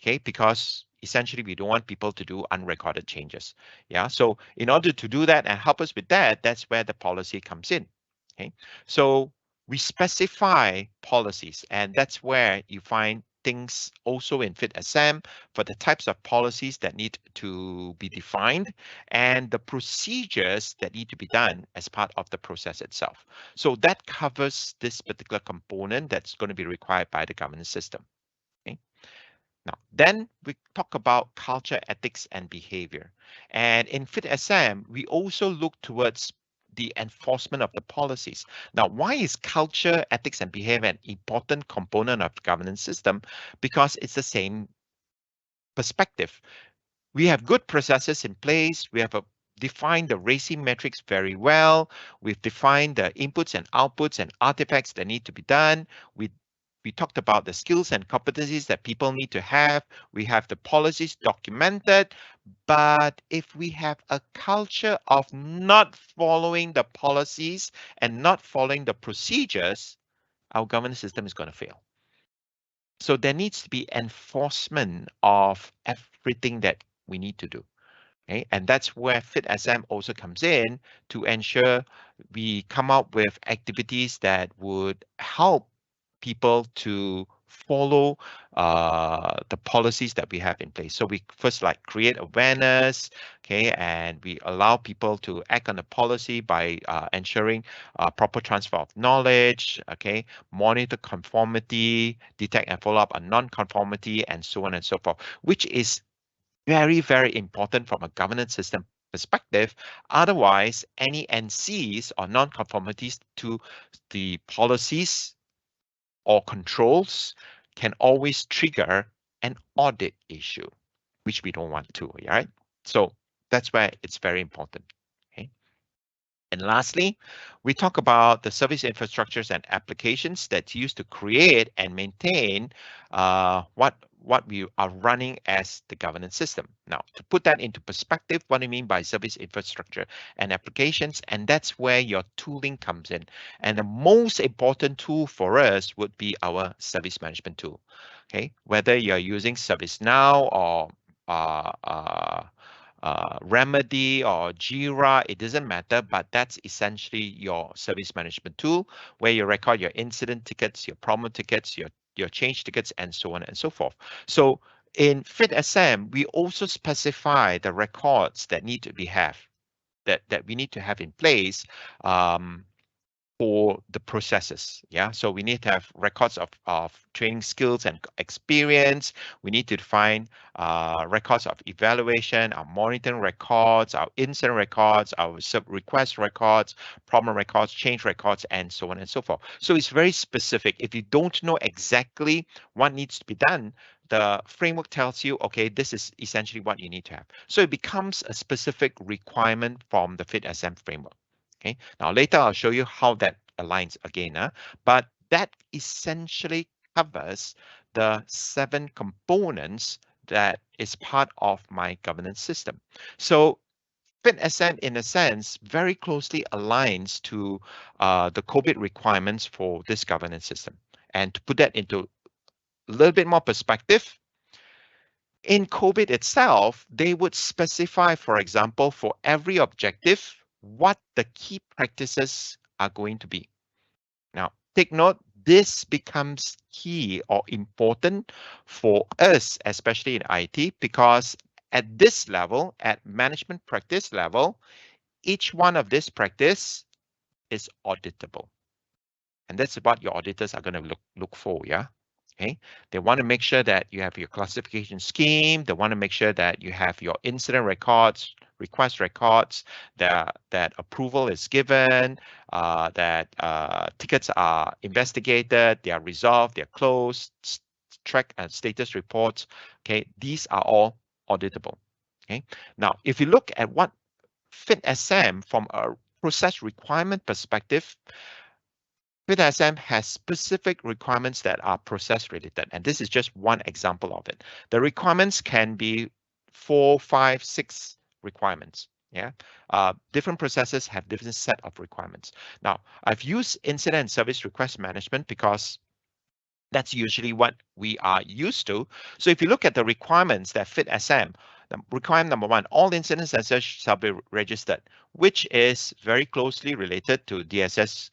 Speaker 2: Okay, because essentially we don't want people to do unrecorded changes. Yeah, so in order to do that and help us with that, that's where the policy comes in. Okay, so we specify policies, and that's where you find things also in FitSM for the types of policies that need to be defined and the procedures that need to be done as part of the process itself. So that covers this particular component that's going to be required by the governance system. Okay. Now, then we talk about culture, ethics, and behavior. And in FitSM, we also look towards the enforcement of the policies. Now, why is culture, ethics, and behavior an important component of the governance system? Because it's the same perspective. We have good processes in place. We have defined the RACI metrics very well. We've defined the inputs and outputs and artifacts that need to be done. We talked about the skills and competencies that people need to have. We have the policies documented. But if we have a culture of not following the policies and not following the procedures, our governance system is going to fail. So there needs to be enforcement of everything that we need to do. Okay, and that's where FitSM also comes in to ensure we come up with activities that would help people to follow the policies that we have in place. So we first create awareness, okay, and we allow people to act on the policy by ensuring proper transfer of knowledge, okay, monitor conformity, detect and follow up on non-conformity, and so on and so forth, which is very, very important from a governance system perspective. Otherwise, any NCs or non-conformities to the policies or controls can always trigger an audit issue, which we don't want to, right? So that's where it's very important. Okay. And lastly, we talk about the service infrastructures and applications that's used to create and maintain what we are running as the governance system. Now, to put that into perspective, what do you mean by service infrastructure and applications? And that's where your tooling comes in. And the most important tool for us would be our service management tool. Okay, whether you're using ServiceNow or Remedy or Jira, it doesn't matter, but that's essentially your service management tool where you record your incident tickets, your problem tickets, your change tickets, and so on and so forth. So in FitSM, we also specify the records that need to be that we need to have in place for the processes. Yeah, so we need to have records of training skills and experience. We need to define records of evaluation, our monitoring records, our incident records, our sub request records, problem records, change records, and so on and so forth. So it's very specific. If you don't know exactly what needs to be done, the framework tells you, okay, this is essentially what you need to have. So it becomes a specific requirement from the FitSM framework. Okay, now later I'll show you how that aligns again, but that essentially covers the 7 components that is part of my governance system. So FitSM, in a sense, very closely aligns to the COVID requirements for this governance system. And to put that into a little bit more perspective, in COVID itself, they would specify, for example, for every objective, what the key practices are going to be. Now, take note, this becomes key or important for us, especially in IT, because at this level, at management practice level, each one of this practice is auditable. And that's what your auditors are going to look for, yeah? Okay, they want to make sure that you have your classification scheme. They want to make sure that you have your incident records, request records, that approval is given, that tickets are investigated, they are resolved, they're closed, track and status reports. Okay, these are all auditable. Okay, now if you look at what FitSM from a process requirement perspective, FitSM has specific requirements that are process related, and this is just one example of it. The requirements can be 4, 5, 6 requirements. Yeah, different processes have different set of requirements. Now, I've used incident and service request management because that's usually what we are used to. So if you look at the requirements that FitSM, the requirement number 1, all incidents and such shall be registered, which is very closely related to DSS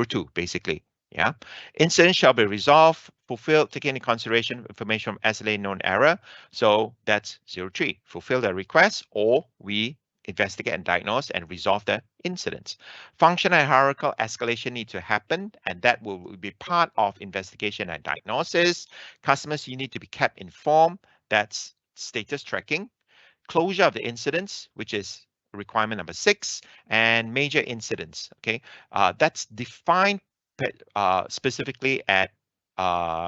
Speaker 2: 02, basically. Yeah, incidents shall be resolved, fulfilled, taking into consideration information from SLA known error. So that's 03, fulfill the request, or we investigate and diagnose and resolve the incidents. Functional and hierarchical escalation need to happen, and that will be part of investigation and diagnosis. Customers, you need to be kept informed. That's status tracking. Closure of the incidents, which is requirement number 6, and major incidents. Okay, that's defined specifically at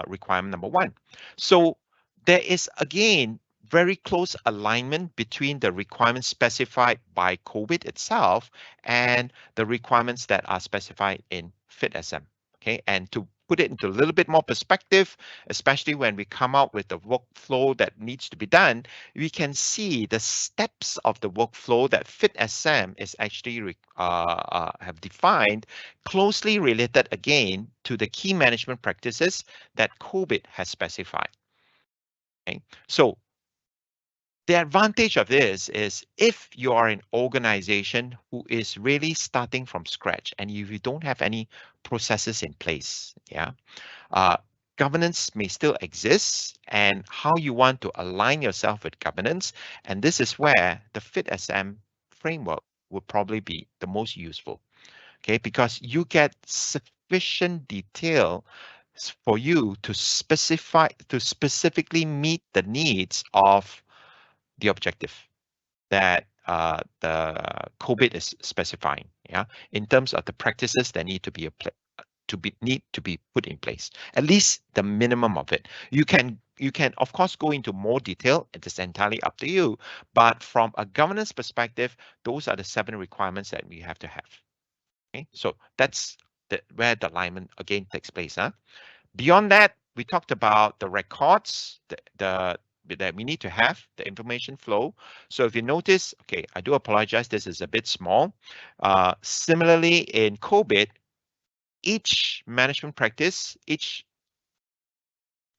Speaker 2: requirement number 1. So there is again very close alignment between the requirements specified by COVID itself and the requirements that are specified in FitSM. Okay, and to put it into a little bit more perspective, especially when we come out with the workflow that needs to be done, we can see the steps of the workflow that FitSM is actually have defined, closely related again to the key management practices that COVID has specified. Okay, so the advantage of this is if you are an organization who is really starting from scratch and if you don't have any processes in place, yeah, governance may still exist and how you want to align yourself with governance. And this is where the FitSM framework will probably be the most useful, okay, because you get sufficient detail for you to specifically meet the needs of the objective that the COVID is specifying, yeah, in terms of the practices that need to be put in place, at least the minimum of it. You can of course go into more detail. It is entirely up to you. But from a governance perspective, those are the 7 requirements that we have to have. Okay, so that's where the alignment again takes place. Beyond that, we talked about the records, that we need to have, the information flow. So if you notice, okay, I do apologize, this is a bit small. Similarly, in COVID, each management practice, each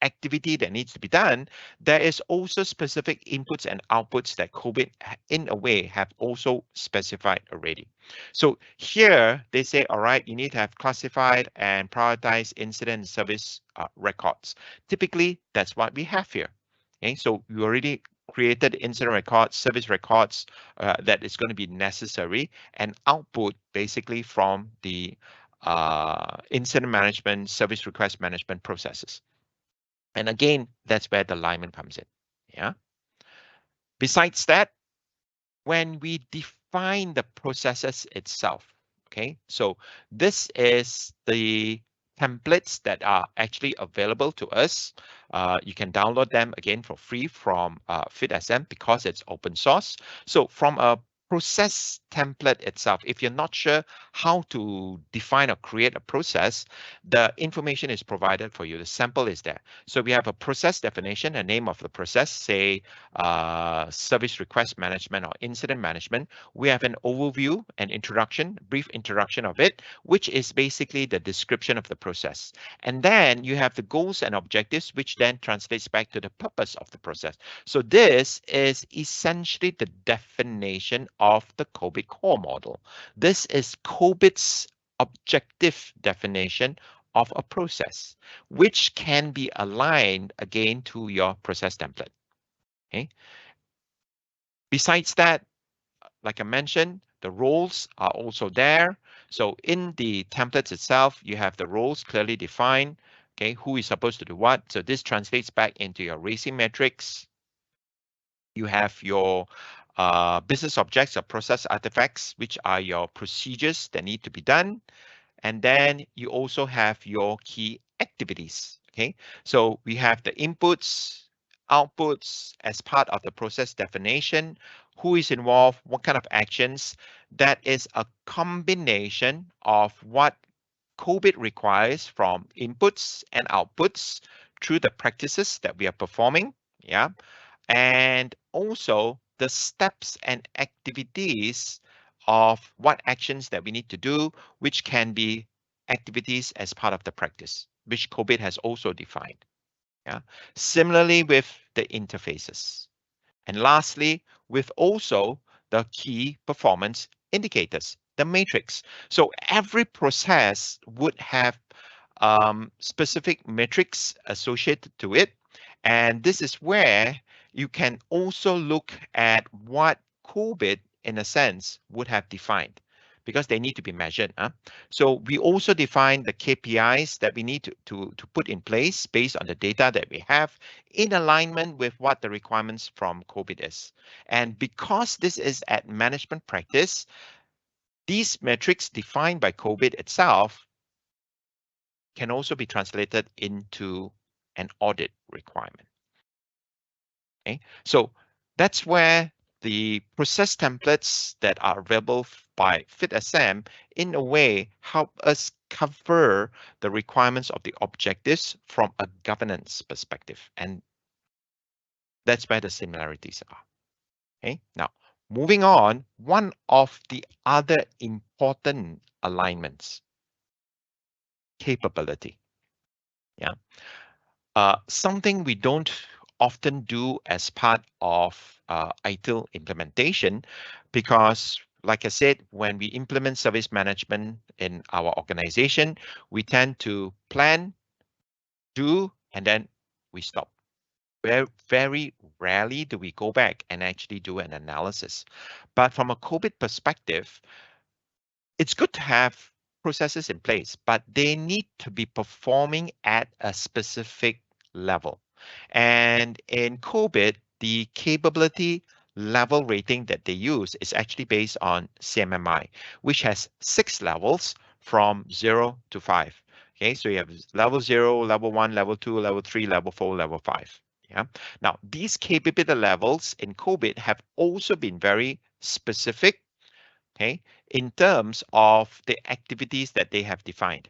Speaker 2: activity that needs to be done, there is also specific inputs and outputs that COVID in a way have also specified already. So here they say, all right, you need to have classified and prioritized incident and service records. Typically, that's what we have here. Okay, so we already created incident records, service records that is going to be necessary, and output basically from the incident management, service request management processes. And again, that's where the alignment comes in. Yeah. Besides that, when we define the processes itself, okay, so this is the templates that are actually available to us. You can download them again for free from FitSM because it's open source. So from a process template itself, if you're not sure how to define or create a process, the information is provided for you. The sample is there. So we have a process definition, a name of the process, say service request management or incident management. We have an overview, an introduction, brief introduction of it, which is basically the description of the process. And then you have the goals and objectives, which then translates back to the purpose of the process. So this is essentially the definition of the COVID core model. This is COBIT's objective definition of a process, which can be aligned again to your process template. Okay. Besides that, like I mentioned, the roles are also there. So in the templates itself, you have the roles clearly defined. Okay, who is supposed to do what? So this translates back into your racing metrics. You have your business objects or process artifacts, which are your procedures that need to be done. And then you also have your key activities. Okay, so we have the inputs, outputs as part of the process definition, who is involved, what kind of actions. That is a combination of what COVID requires from inputs and outputs through the practices that we are performing. Yeah. And also the steps and activities of what actions that we need to do, which can be activities as part of the practice, which COVID has also defined. Yeah. Similarly with the interfaces. And lastly, with also the key performance indicators, the matrix. So every process would have specific metrics associated to it. And this is where you can also look at what COVID, in a sense, would have defined, because they need to be measured. So we also define the KPIs that we need to put in place based on the data that we have in alignment with what the requirements from COVID is. And because this is at management practice, these metrics defined by COVID itself can also be translated into an audit requirement. Okay, so that's where the process templates that are available by FitSM in a way help us cover the requirements of the objectives from a governance perspective. And that's where the similarities are. Okay, now moving on, one of the other important alignments, capability. Yeah. Something we don't often do as part of ITIL implementation, because like I said, when we implement service management in our organization, we tend to plan, do, and then we stop. Very rarely do we go back and actually do an analysis. But from a COVID perspective, it's good to have processes in place, but they need to be performing at a specific level. And in COVID, the capability level rating that they use is actually based on CMMI, which has 6 levels from 0 to 5. Okay, so you have level 0, level 1, level 2, level 3, level 4, level 5. Yeah. Now, these capability levels in COVID have also been very specific, okay, in terms of the activities that they have defined.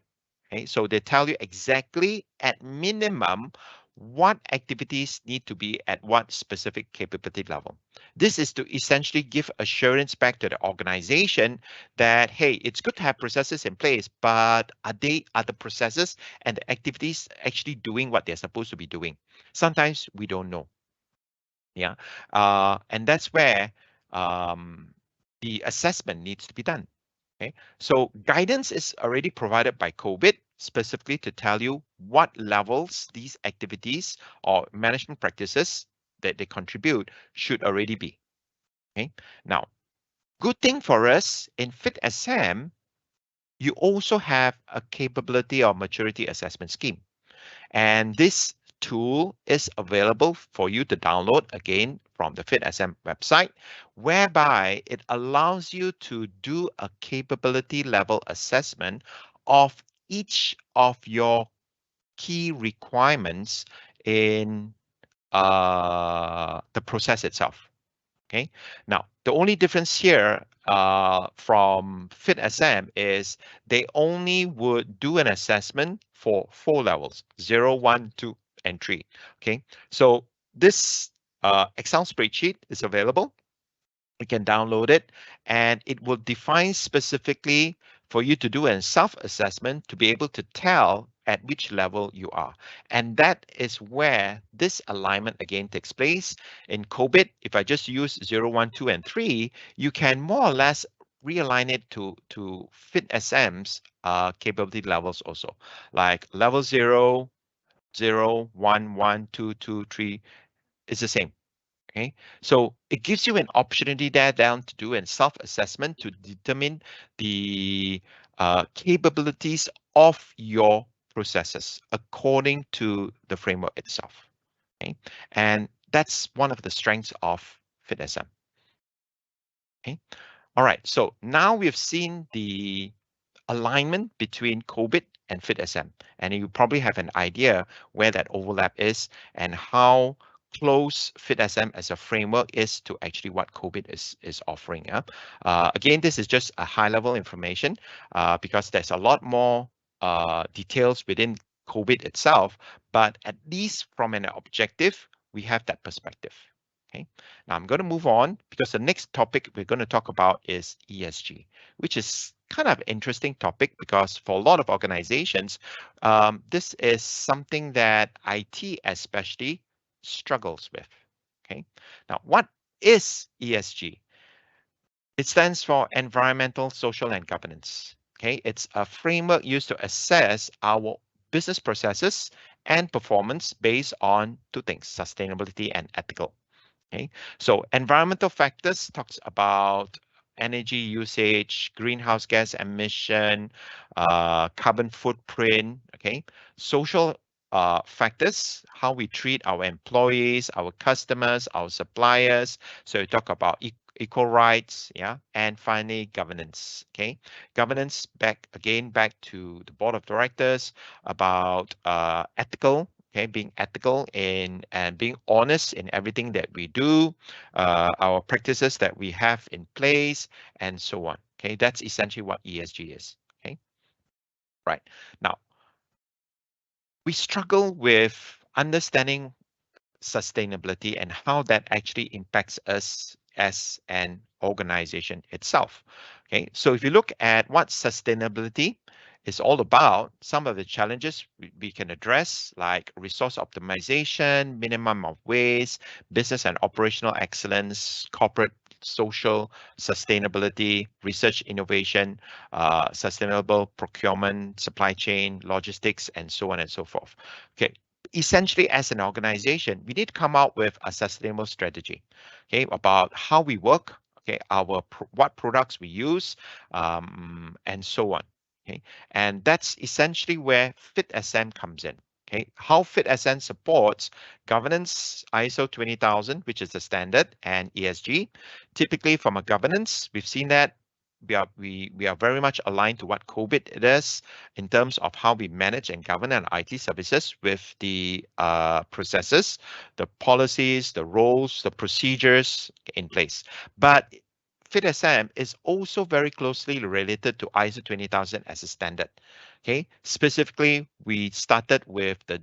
Speaker 2: Okay, so they tell you exactly at minimum what activities need to be at what specific capability level. This is to essentially give assurance back to the organization that, hey, it's good to have processes in place, but are the processes and the activities actually doing what they're supposed to be doing? Sometimes we don't know. Yeah. And that's where the assessment needs to be done. Okay. So guidance is already provided by COVID specifically to tell you what levels these activities or management practices that they contribute should already be. Okay. Now, good thing for us in FitSM, you also have a capability or maturity assessment scheme. And this tool is available for you to download again from the FitSM website, whereby it allows you to do a capability level assessment of each of your key requirements in the process itself. Okay. Now, the only difference here from FitSM is they only would do an assessment for 4 levels, 0, 1, 2, and 3. Okay. So this Excel spreadsheet is available. You can download it, and it will define specifically for you to do a self-assessment to be able to tell at which level you are. And that is where this alignment again takes place. In COVID, if I just use 0, 1, 2, and 3, you can more or less realign it to FitSM's capability levels also. Like level 0, 0, 1, 1, 2, 2, 3 is the same. Okay, so it gives you an opportunity there down to do a self-assessment to determine the capabilities of your processes according to the framework itself. Okay, and that's one of the strengths of FitSM. Okay, all right. So now we've seen the alignment between COVID and FitSM, and you probably have an idea where that overlap is and how close FitSM as a framework is to actually what COVID is offering. Again, this is just a high-level information because there's a lot more details within COVID itself, but at least from an objective, we have that perspective. Okay. Now I'm going to move on because the next topic we're going to talk about is ESG, which is kind of interesting topic because for a lot of organizations, this is something that IT especially struggles with. Okay. Now, what is ESG? It stands for Environmental, Social, and Governance. Okay. It's a framework used to assess our business processes and performance based on 2 things, sustainability and ethical. Okay, so environmental factors talks about energy usage, greenhouse gas emission, carbon footprint. Okay, social factors, how we treat our employees, our customers, our suppliers. So we talk about equal rights, yeah, and finally governance. Okay, governance back to the board of directors about ethical. Okay, being ethical in and being honest in everything that we do, our practices that we have in place, and so on. Okay, that's essentially what ESG is. Okay, right. Now, we struggle with understanding sustainability and how that actually impacts us as an organization itself. Okay, so if you look at what sustainability is all about, some of the challenges we can address like resource optimization, minimum of waste, business and operational excellence, corporate social sustainability, research innovation, sustainable procurement, supply chain, logistics, and so on and so forth. Okay, essentially as an organization, we need to come out with a sustainable strategy, okay, about how we work, okay, what products we use, and so on. Okay, and that's essentially where FitSM comes in. Okay, how FitSM supports governance, ISO 20000, which is the standard, and ESG. Typically, from a governance, we've seen that we are very much aligned to what COVID is in terms of how we manage and govern our IT services with the processes, the policies, the roles, the procedures in place. But FitSM is also very closely related to ISO 20000 as a standard. Okay, specifically, we started with the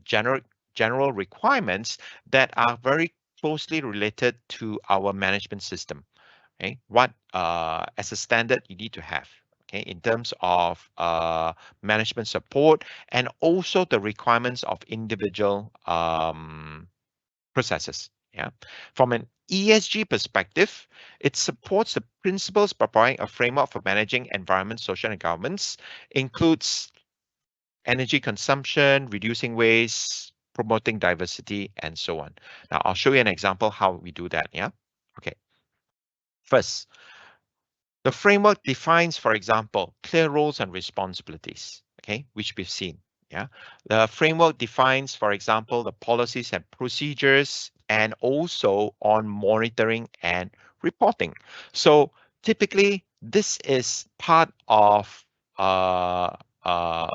Speaker 2: general requirements that are very closely related to our management system. Okay, what as a standard you need to have. Okay, in terms of management support and also the requirements of individual processes. Yeah, from an ESG perspective, it supports the principles by providing a framework for managing environment, social, and governance, includes energy consumption, reducing waste, promoting diversity, and so on. Now, I'll show you an example how we do that. Yeah. Okay. First, the framework defines, for example, clear roles and responsibilities, okay, which we've seen. Yeah. The framework defines, for example, the policies and procedures and also on monitoring and reporting. So typically, this is part of uh, uh,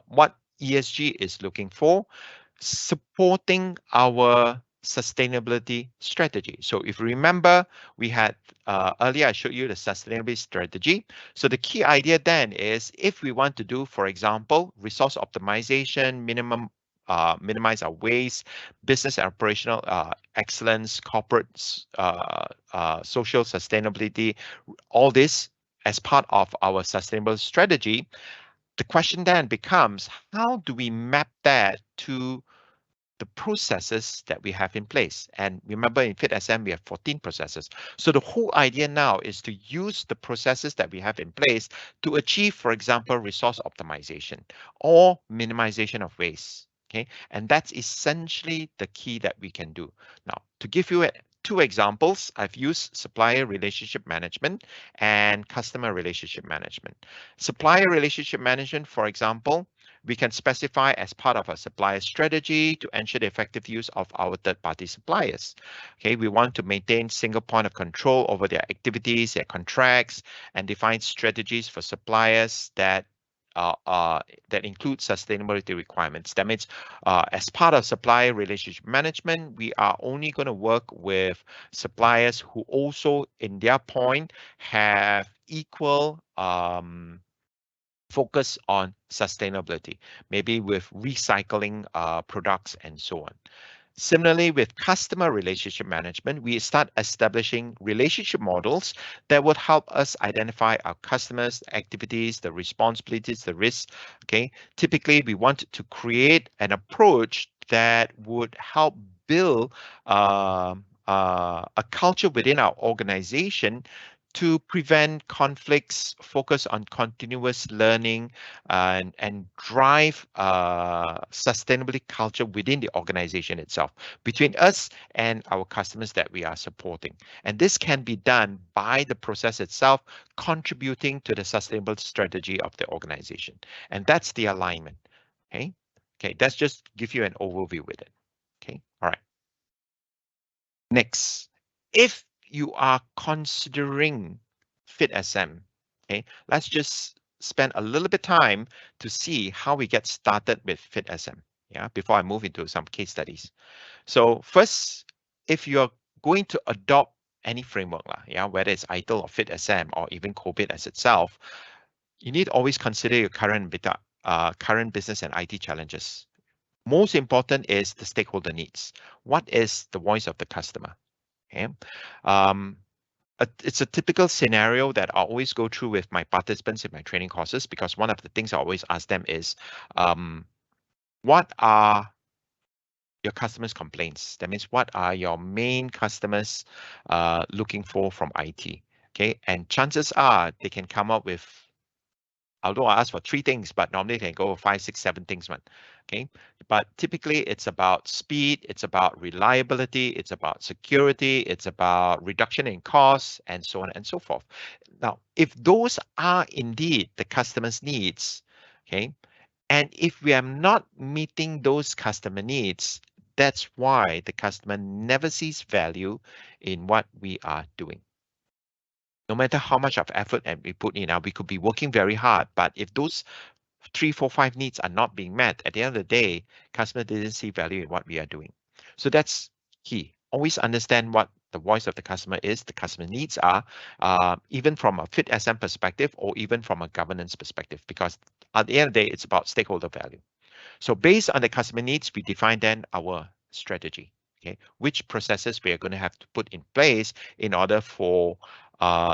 Speaker 2: what ESG is looking for, supporting our sustainability strategy. So if you remember, we had earlier I showed you the sustainability strategy. So the key idea then is if we want to do, for example, resource optimization, minimize our waste, business and operational excellence, corporate social sustainability, all this as part of our sustainable strategy, the question then becomes, how do we map that to the processes that we have in place? And remember, in FitSM, we have 14 processes. So the whole idea now is to use the processes that we have in place to achieve, for example, resource optimization or minimization of waste. Okay, and that's essentially the key that we can do. Now, to give you two examples, I've used supplier relationship management and customer relationship management. Supplier relationship management, for example, we can specify as part of a supplier strategy to ensure the effective use of our third-party suppliers. Okay, we want to maintain single point of control over their activities, their contracts, and define strategies for suppliers that include sustainability requirements. That means as part of supplier relationship management, we are only going to work with suppliers who also, in their point, have equal focus on sustainability, maybe with recycling products and so on. Similarly, with customer relationship management, we start establishing relationship models that would help us identify our customers, activities, the responsibilities, the risks. Okay, typically we want to create an approach that would help build a culture within our organization to prevent conflicts, focus on continuous learning, and drive sustainability culture within the organization itself, between us and our customers that we are supporting. And this can be done by the process itself, contributing to the sustainable strategy of the organization. And that's the alignment. Okay. Okay, that's just give you an overview with it. Okay, all right. Next, if you are considering FitSM, okay, let's just spend a little bit time to see how we get started with FitSM. Yeah, before I move into some case studies. So first, if you're going to adopt any framework, yeah, whether it's ITIL or FitSM or even COVID as itself, you need to always consider your current business and IT challenges. Most important is the stakeholder needs. What is the voice of the customer? Okay. It's a typical scenario that I always go through with my participants in my training courses, because one of the things I always ask them is, what are your customers' complaints? That means what are your main customers looking for from IT? Okay, and chances are they can come up with, although I ask for 3 things, but normally they can go 5, 6, 7 things, man. Okay, but typically it's about speed, it's about reliability, it's about security, it's about reduction in costs, and so on and so forth. Now, if those are indeed the customer's needs, okay, and if we are not meeting those customer needs, that's why the customer never sees value in what we are doing. No matter how much of effort and we put in, we could be working very hard, but if those 3, 4, 5 needs are not being met, at the end of the day, customer didn't see value in what we are doing. So that's key. Always understand what the voice of the customer is, the customer needs are, even from a FitSM perspective or even from a governance perspective, because at the end of the day, it's about stakeholder value. So based on the customer needs, we define then our strategy. Okay, which processes we are going to have to put in place in order for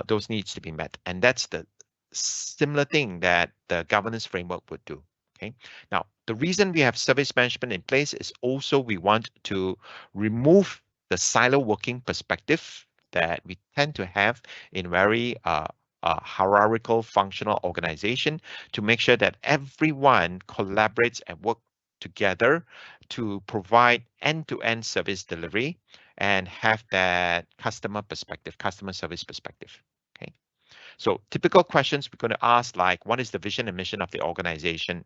Speaker 2: those needs to be met, and that's the similar thing that the governance framework would do. Okay, now the reason we have service management in place is also we want to remove the silo working perspective that we tend to have in very hierarchical functional organization, to make sure that everyone collaborates and work together to provide end-to-end service delivery and have that customer perspective, customer service perspective. Okay. So typical questions we're going to ask, like, what is the vision and mission of the organization?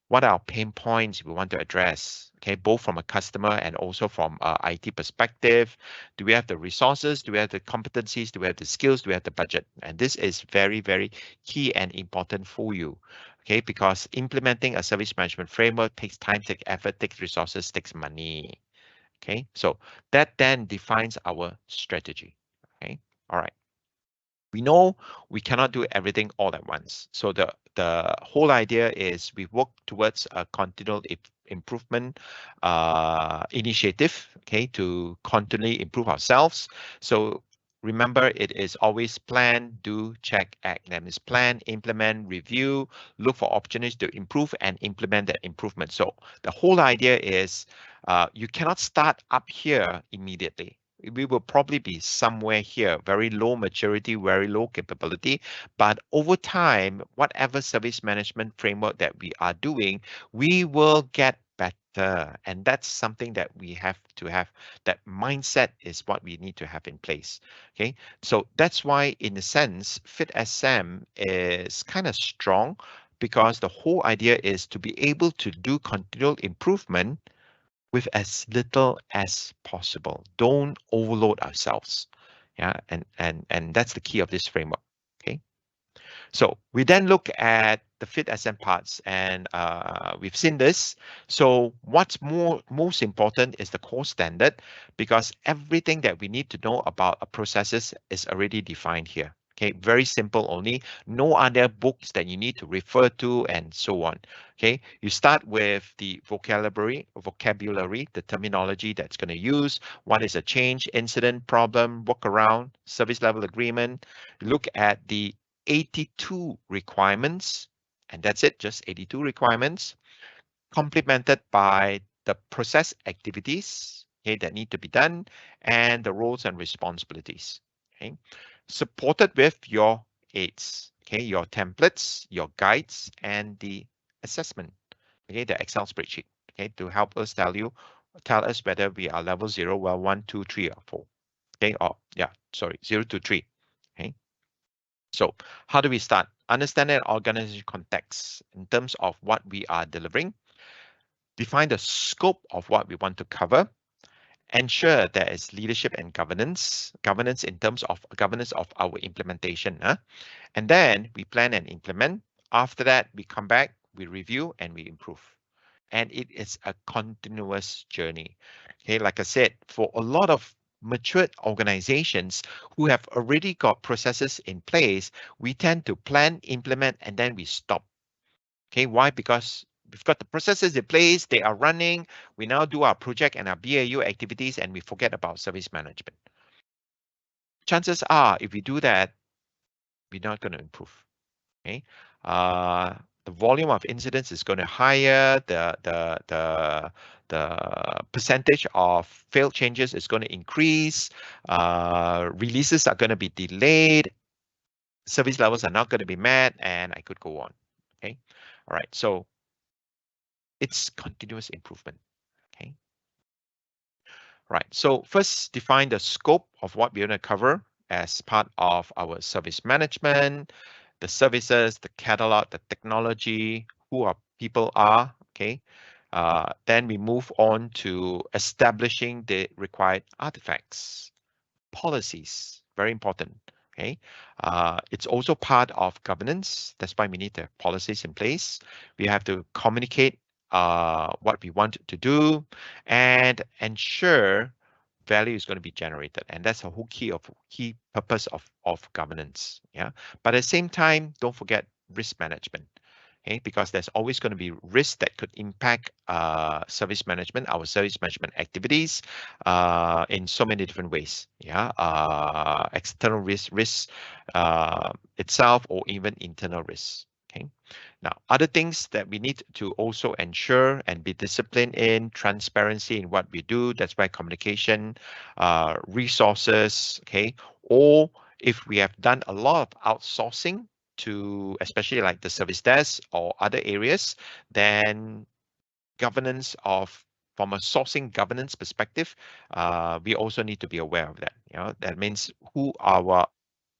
Speaker 2: What are our pain points we want to address? Okay, both from a customer and also from a IT perspective. Do we have the resources? Do we have the competencies? Do we have the skills? Do we have the budget? And this is very, very key and important for you. Okay, because implementing a service management framework takes time, takes effort, takes resources, takes money. Okay, so that then defines our strategy. Okay, all right. We know we cannot do everything all at once. So the whole idea is we work towards a continual improvement initiative, okay, to continually improve ourselves. So remember, it is always plan, do, check, act. That means plan, implement, review, look for opportunities to improve and implement that improvement. So the whole idea is you cannot start up here immediately. We will probably be somewhere here, very low maturity, very low capability. But over time, whatever service management framework that we are doing, we will get better. And that's something that we have to have. That mindset is what we need to have in place. Okay, so that's why, in a sense, FitSM is kind of strong, because the whole idea is to be able to do continual improvement with as little as possible. Don't overload ourselves. Yeah, and that's the key of this framework. Okay. So we then look at the FitSM parts, and we've seen this. So what's most important is the core standard, because everything that we need to know about a processes is already defined here. Okay, very simple only. No other books that you need to refer to and so on. Okay, you start with the vocabulary, the terminology that's going to use. What is a change, incident, problem, workaround, service level agreement. Look at the 82 requirements, and that's it, just 82 requirements, complemented by the process activities, okay, that need to be done, and the roles and responsibilities. Okay, supported with your aids, okay, your templates, your guides, and the assessment, okay, the Excel spreadsheet, okay, to help us tell us whether we are level 0, well, 1, 2, 3, or 4. Okay, or yeah, sorry, 0 to 3. Okay. So how do we start? Understanding organization context in terms of what we are delivering. Define the scope of what we want to cover. Ensure there is leadership and governance in terms of governance of our implementation. And then we plan and implement. After that, we come back, we review, and we improve. And it is a continuous journey. Okay, like I said, for a lot of matured organizations who have already got processes in place, we tend to plan, implement, and then we stop. Okay, why? Because we've got the processes in place, they are running. We now do our project and our BAU activities, and we forget about service management. Chances are, if we do that, we're not going to improve. Okay, the volume of incidents is going to higher. The percentage of failed changes is going to increase. Releases are going to be delayed. Service levels are not going to be met, and I could go on. Okay, all right. So it's continuous improvement. Okay, right. So first, define the scope of what we're going to cover as part of our service management, the services, the catalog, the technology, who our people are. Okay. Then we move on to establishing the required artifacts, policies, very important. Okay. It's also part of governance. That's why we need the policies in place. We have to communicate what we want to do and ensure value is going to be generated, and that's a whole key purpose of governance. Yeah, but at the same time, don't forget risk management. Okay, because there's always going to be risk that could impact service management, our service management activities in so many different ways. Yeah, external risk itself, or even internal risks. Okay. Now, other things that we need to also ensure and be disciplined in: transparency in what we do. That's why communication, resources. Okay, or if we have done a lot of outsourcing to especially like the service desk or other areas, then governance of from a sourcing governance perspective, we also need to be aware of that. That means who our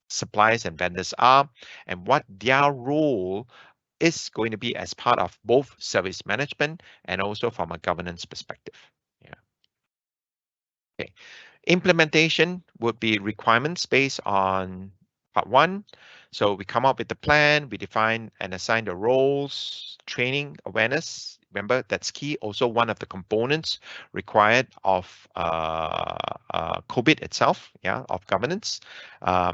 Speaker 2: suppliers and vendors are and what their role is going to be as part of both service management and also from a governance perspective. Yeah. Okay. Implementation would be requirements based on part one. So we come up with the plan, we define and assign the roles, training, awareness. Remember, that's key. Also, one of the components required of COVID itself, yeah, of governance.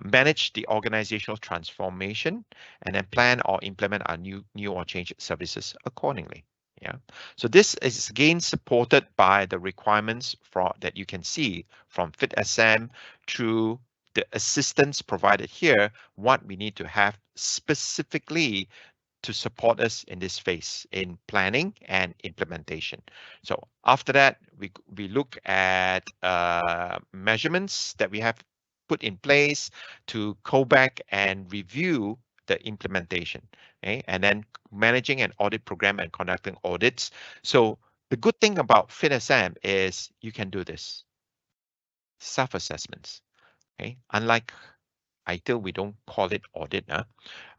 Speaker 2: Manage the organizational transformation, and then plan or implement our new or change services accordingly. Yeah. So this is again supported by the requirements that you can see from FitSM through the assistance provided here, what we need to have specifically to support us in this phase in planning and implementation. So after that, we look at measurements that we have put in place to go back and review the implementation, okay? And then managing an audit program and conducting audits. So the good thing about FitSM is you can do this self-assessments. Okay, unlike ITIL, we don't call it audit,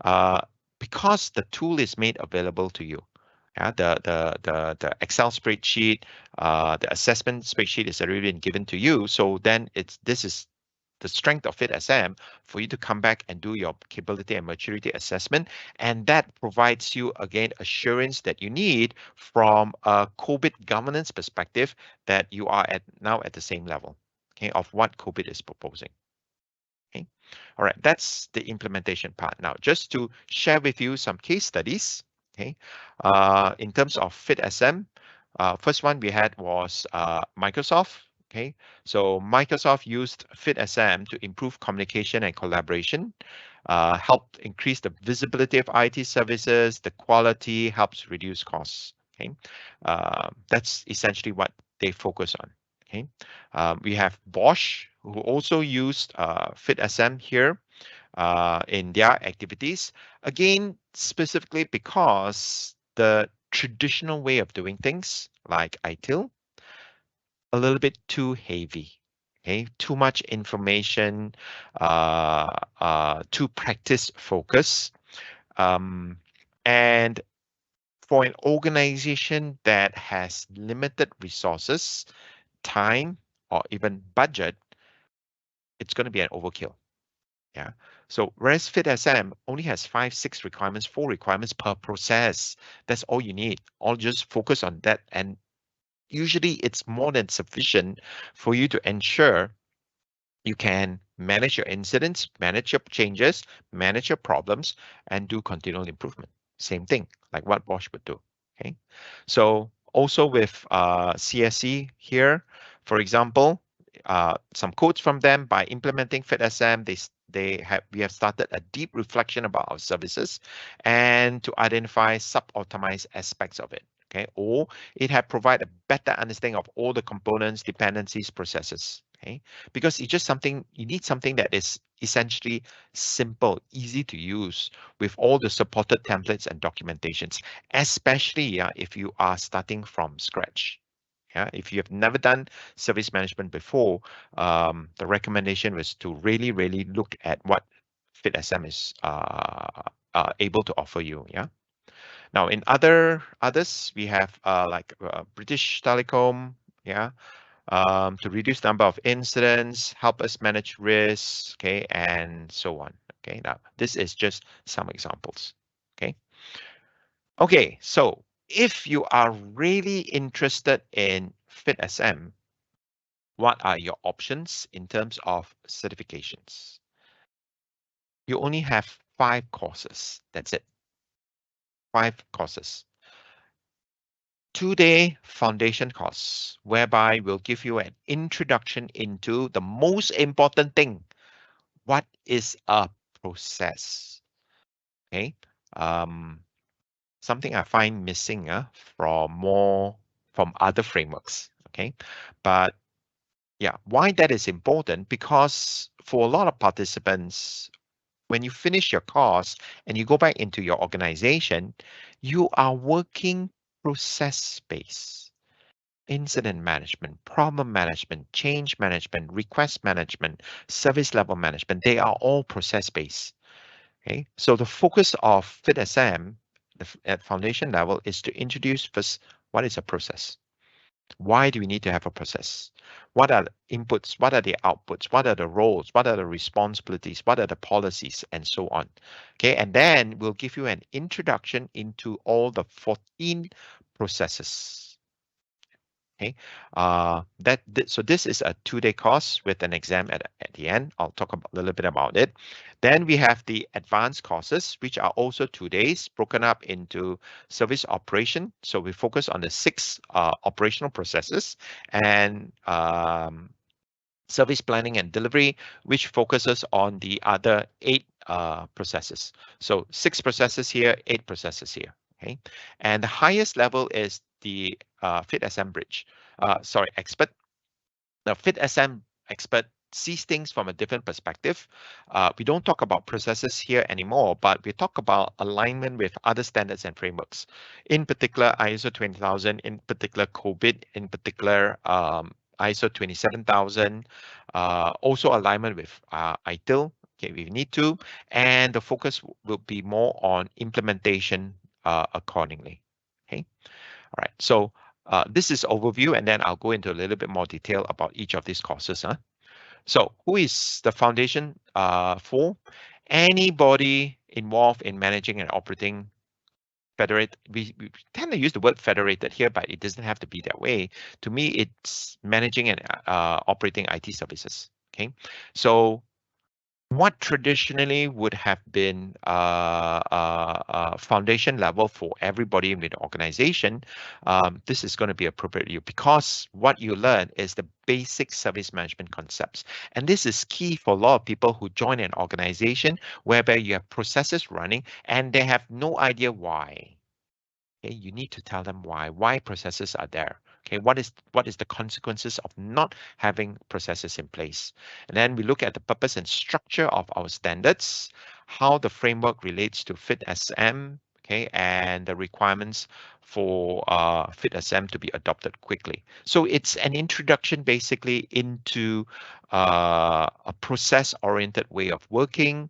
Speaker 2: uh, because the tool is made available to you. Yeah, the Excel spreadsheet, the assessment spreadsheet is already been given to you. So then this is the strength of FitSM for you to come back and do your capability and maturity assessment, and that provides you again assurance that you need from a COVID governance perspective that you are now at the same level, okay, of what COVID is proposing. Okay. All right, that's the implementation part. Now, just to share with you some case studies, okay, in terms of FitSM, first one we had was Microsoft. Okay, so Microsoft used FitSM to improve communication and collaboration, helped increase the visibility of IT services, the quality, helps reduce costs. Okay, that's essentially what they focus on. Okay, we have Bosch, who also used FitSM here in their activities. Again, specifically because the traditional way of doing things, like ITIL, a little bit too heavy. Okay, too much information, too practice focus, and for an organization that has limited resources, time, or even budget, it's going to be an overkill. Yeah. So whereas FitSM only has 5, 6 requirements, 4 requirements per process. That's all you need. All just focus on that. And usually it's more than sufficient for you to ensure you can manage your incidents, manage your changes, manage your problems, and do continual improvement. Same thing, like what Bosch would do. Okay. So also with CSC here, for example, some quotes from them: by implementing FitSM, we have started a deep reflection about our services and to identify sub-optimized aspects of it. Okay, or it had provided a better understanding of all the components, dependencies, processes. Okay, because it's just something you need, something that is essentially simple, easy to use, with all the supported templates and documentations, especially if you are starting from scratch. Yeah, if you have never done service management before, the recommendation was to really, really look at what FitSM is able to offer you. Yeah. Now, in others, we have like British Telecom. Yeah. To reduce the number of incidents, help us manage risks, okay, and so on. Okay, now this is just some examples. Okay. Okay, so if you are really interested in FitSM, what are your options in terms of certifications? You only have 5 courses. That's it. 5 courses. 2-day foundation course, whereby we'll give you an introduction into the most important thing. What is a process? Okay. Something I find missing from other frameworks. Okay. But yeah, why that is important? Because for a lot of participants, when you finish your course and you go back into your organization, you are working process-based. Incident management, problem management, change management, request management, service level management, they are all process-based. Okay, so the focus of FitSM at foundation level is to introduce first what is a process. Why do we need to have a process? What are the inputs? What are the outputs? What are the roles? What are the responsibilities? What are the policies? And so on. Okay, and then we'll give you an introduction into all the 14 processes. Okay, so this is a 2-day course with an exam at the end. I'll talk a little bit about it. Then we have the advanced courses, which are also 2 days, broken up into service operation. So we focus on the 6 operational processes, and service planning and delivery, which focuses on the other 8 processes. So 6 processes here, 8 processes here. Okay, and the highest level is the FitSM Bridge. Expert. The FitSM Expert sees things from a different perspective. We don't talk about processes here anymore, but we talk about alignment with other standards and frameworks. In particular, ISO 20000, in particular, COVID, in particular, ISO 27000, also alignment with ITIL, okay, we need to, and the focus will be more on implementation accordingly. Okay, all right, so this is overview, and then I'll go into a little bit more detail about each of these courses. So who is the foundation for? Anybody involved in managing and operating federated. We tend to use the word federated here, but it doesn't have to be that way. To me, it's managing and operating IT services. Okay, so what traditionally would have been foundation level for everybody in the organization, this is going to be appropriate to you, because what you learn is the basic service management concepts. And this is key for a lot of people who join an organization whereby you have processes running and they have no idea why. Okay, you need to tell them why processes are there. Okay, what is the consequences of not having processes in place? And then we look at the purpose and structure of our standards, how the framework relates to FitSM, okay, and the requirements for FitSM to be adopted quickly. So it's an introduction basically into a process-oriented way of working,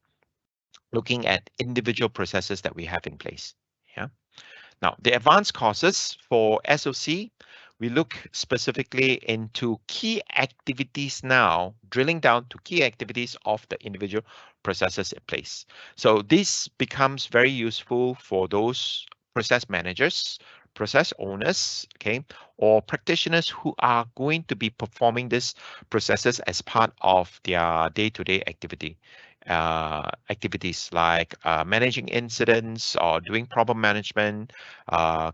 Speaker 2: looking at individual processes that we have in place. Yeah. Now, the advanced courses for SOC, we look specifically into key activities now, drilling down to key activities of the individual processes in place. So this becomes very useful for those process managers, process owners, okay, or practitioners who are going to be performing these processes as part of their day-to-day activities like managing incidents or doing problem management,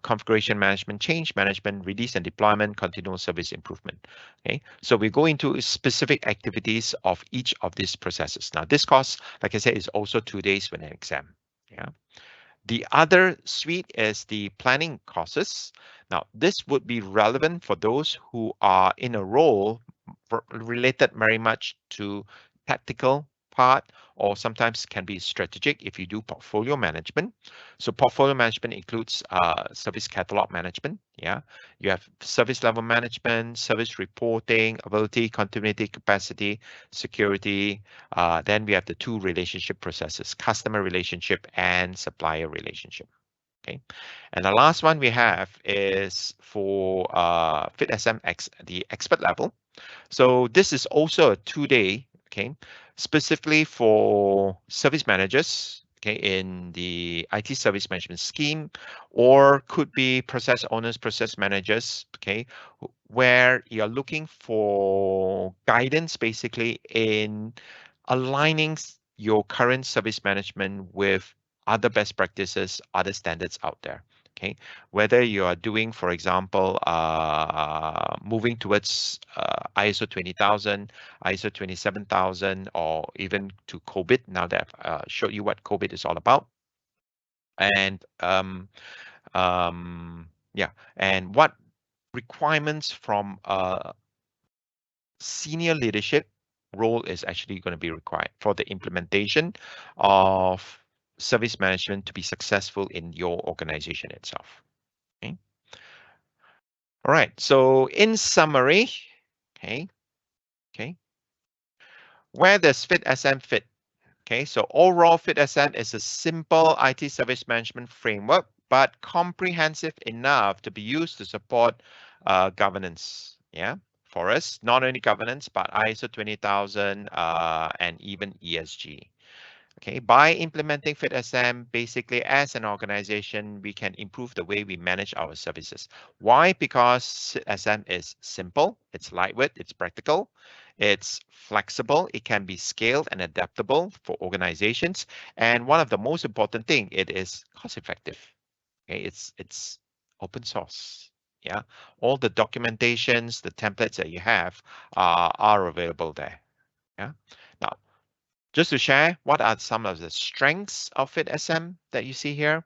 Speaker 2: configuration management, change management, release and deployment, continuous service improvement. Okay, so we go into specific activities of each of these processes. Now, this course, like I said, is also 2 days with an exam. Yeah. The other suite is the planning courses. Now, this would be relevant for those who are in a role related very much to tactical part, or sometimes can be strategic if you do portfolio management. So portfolio management includes service catalog management. Yeah, you have service level management, service reporting, availability, continuity, capacity, security. Then we have the 2 relationship processes: customer relationship and supplier relationship. Okay, and the last one we have is for FitSM the expert level. So this is also a 2-day, okay, specifically for service managers, okay, in the IT service management scheme, or could be process owners, process managers, okay, where you're looking for guidance basically in aligning your current service management with other best practices, other standards out there. Okay, whether you are doing, for example, moving towards ISO 20000, ISO 27000, or even to COVID. Now that I've showed you what COVID is all about, and yeah, and what requirements from senior leadership role is actually going to be required for the implementation of service management to be successful in your organization itself. Okay. All right. So in summary, okay, where does FitSM fit? Okay, so overall FitSM is a simple IT service management framework, but comprehensive enough to be used to support governance. Yeah, for us, not only governance, but ISO 20000 and even ESG. Okay, by implementing FitSM, basically as an organization, we can improve the way we manage our services. Why? Because FitSM is simple, it's lightweight, it's practical, it's flexible, it can be scaled and adaptable for organizations. And one of the most important thing, it is cost effective. Okay, it's open source. Yeah, all the documentations, the templates that you have are available there. Yeah. Now, just to share, what are some of the strengths of FitSM that you see here?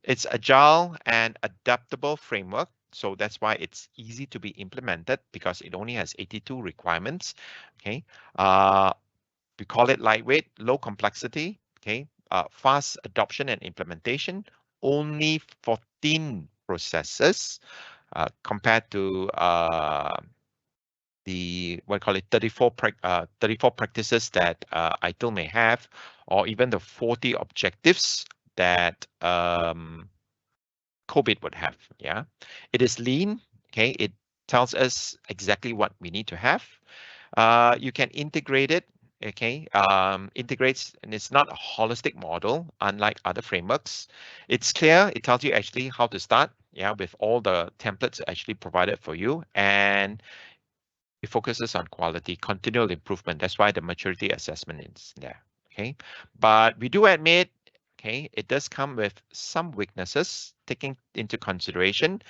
Speaker 2: It's agile and adaptable framework. So that's why it's easy to be implemented because it only has 82 requirements. Okay. We call it lightweight, low complexity. Okay. Fast adoption and implementation. Only 14 processes compared to the what I call it 34 practices that ITIL may have, or even the 40 objectives that COVID would have. Yeah, it is lean. Okay, it tells us exactly what we need to have. You can integrate it. Okay, integrates, and it's not a holistic model, unlike other frameworks. It's clear. It tells you actually how to start. Yeah, with all the templates actually provided for you, and it focuses on quality, continual improvement. That's why the maturity assessment is there. Okay, but we do admit, okay, it does come with some weaknesses taking into consideration.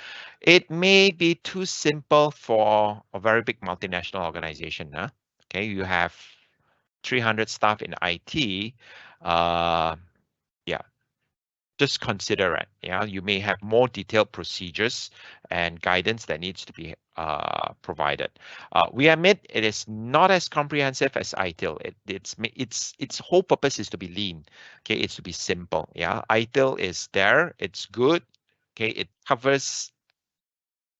Speaker 2: It may be too simple for a very big multinational organization. Huh? Okay, you have 300 staff in IT. Yeah, just consider it. Yeah, you may have more detailed procedures and guidance that needs to be provided. We admit it is not as comprehensive as ITIL. Its whole purpose is to be lean. Okay, it's to be simple. Yeah, ITIL is there. It's good. Okay, it covers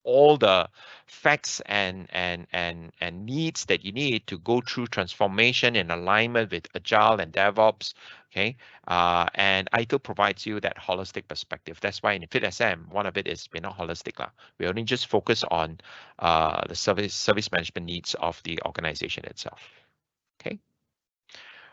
Speaker 2: all the facts and needs that you need to go through transformation in alignment with agile and DevOps. Okay, and ITIL provides you that holistic perspective. That's why in FitSM, one of it is we're not holistic lah. We only just focus on the service management needs of the organization itself. Okay.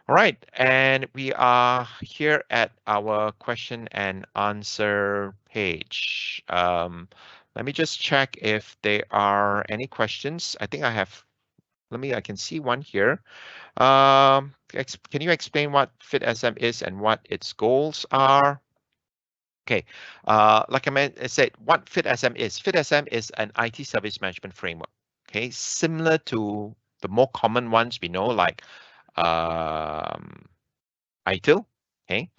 Speaker 2: All right, and we are here at our question and answer page. Let me just check if there are any questions. I think I have, I can see one here. Can you explain what FitSM is and what its goals are? Okay, like I said, what FitSM is. FitSM is an IT service management framework. Okay, similar to the more common ones we know, like ITIL. Okay.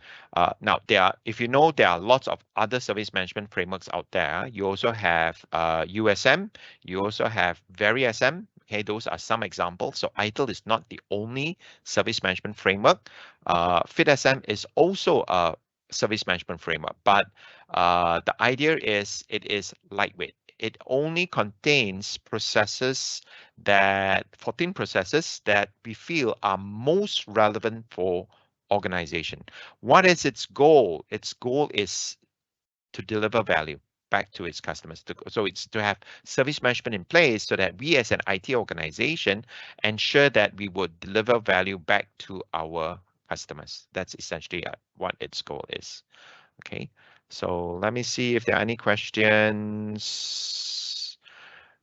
Speaker 2: Now if you know, there are lots of other service management frameworks out there. You also have USM. You also have VerySM. Okay, those are some examples. So ITIL is not the only service management framework. FitSM is also a service management framework, but the idea is it is lightweight. It only contains 14 processes that we feel are most relevant for organization. What is its goal? Its goal is to deliver value back to its customers. So it's to have service management in place so that we as an IT organization ensure that we would deliver value back to our customers. That's essentially what its goal is. Okay, so let me see if there are any questions.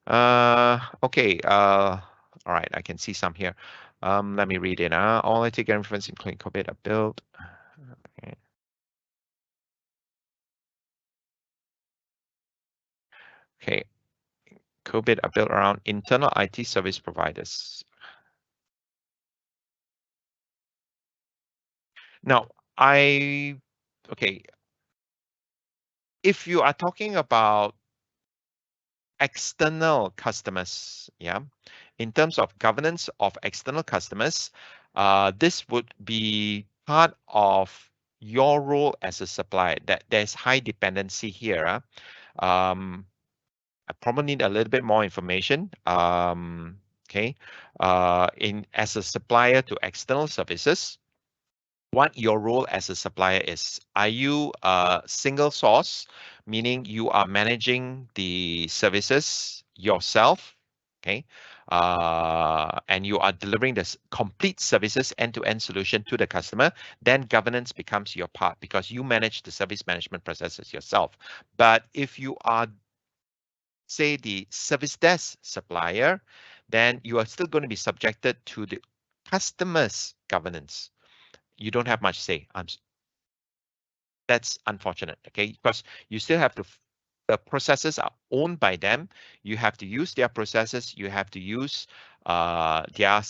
Speaker 2: Okay, all right, I can see some here. Let me read it. All IT reference including COVID are built. Okay. Okay, COVID are built around internal IT service providers. Now, okay, if you are talking about external customers, yeah, in terms of governance of external customers, this would be part of your role as a supplier. That there's high dependency here. I probably need a little bit more information. Okay, in as a supplier to external services, what your role as a supplier is. Are you a single source, meaning you are managing the services yourself, okay? And you are delivering this complete services end-to-end solution to the customer, then governance becomes your part because you manage the service management processes yourself. But if you are, say, the service desk supplier, then you are still going to be subjected to the customer's governance. You don't have much say. That's unfortunate, okay? Because you still have to, the processes are owned by them. You have to use their processes. You have to use their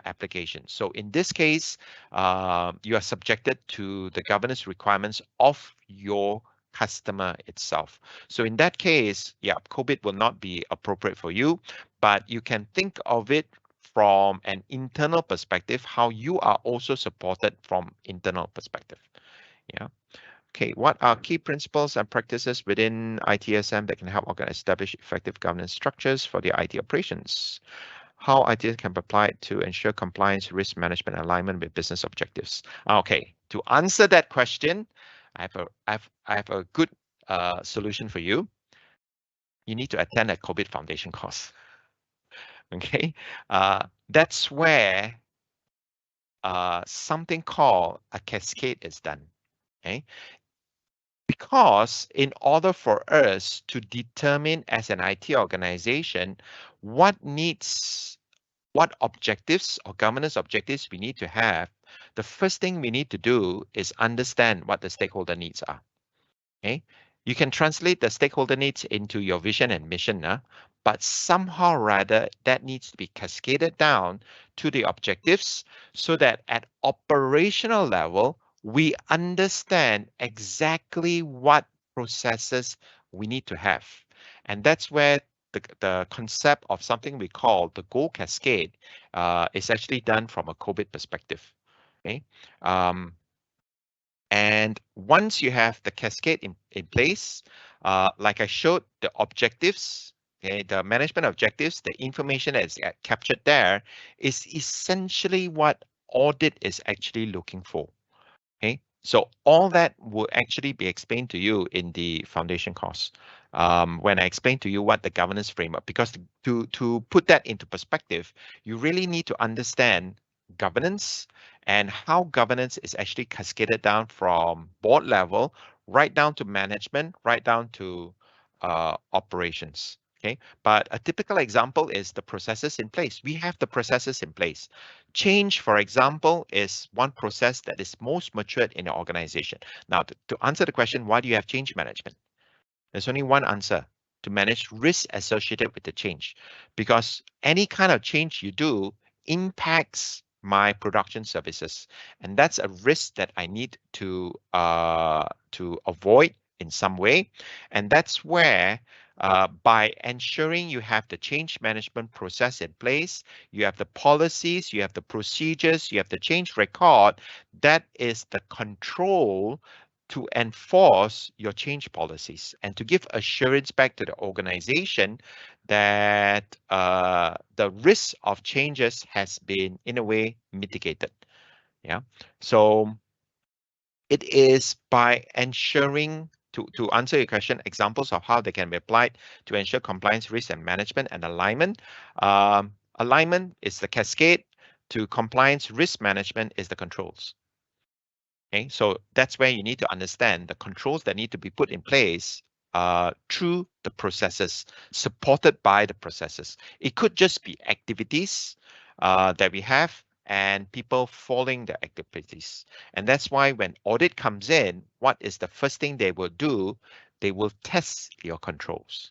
Speaker 2: application. So in this case, you are subjected to the governance requirements of your customer itself. So in that case, yeah, COVID will not be appropriate for you, but you can think of it from an internal perspective, how you are also supported from internal perspective. Yeah. Okay, what are key principles and practices within ITSM that can help organize establish effective governance structures for the IT operations? How ITSM can be applied to ensure compliance, risk management, and alignment with business objectives? Okay, to answer that question, I have a good solution for you. You need to attend a COVID Foundation course. Okay, that's where something called a cascade is done. Okay, because in order for us to determine as an IT organization what objectives or governance objectives we need to have, the first thing we need to do is understand what the stakeholder needs are. Okay, you can translate the stakeholder needs into your vision and mission, but somehow or rather that needs to be cascaded down to the objectives so that at operational level, we understand exactly what processes we need to have. And that's where the concept of something we call the goal cascade is actually done from a COVID perspective. Okay. And once you have the cascade in place, like I showed, the objectives, okay, the management objectives, the information that is captured there is essentially what audit is actually looking for. Okay, so all that will actually be explained to you in the foundation course when I explain to you what the governance framework, because to put that into perspective, you really need to understand governance and how governance is actually cascaded down from board level right down to management, right down to operations. Okay, but a typical example is the processes in place. We have the processes in place. Change, for example, is one process that is most matured in an organization. Now, to answer the question, why do you have change management? There's only one answer: to manage risk associated with the change, because any kind of change you do impacts my production services, and that's a risk that I need to avoid in some way. And that's where by ensuring you have the change management process in place, you have the policies, you have the procedures, you have the change record, that is the control to enforce your change policies and to give assurance back to the organization that the risk of changes has been, in a way, mitigated. Yeah. So it is by ensuring, to answer your question, examples of how they can be applied to ensure compliance, risk, and management and alignment. Alignment is the cascade. To compliance, risk management is the controls. Okay, so that's where you need to understand the controls that need to be put in place through the processes, supported by the processes. It could just be activities that we have and people following the activities. And that's why when audit comes in, what is the first thing they will do? They will test your controls.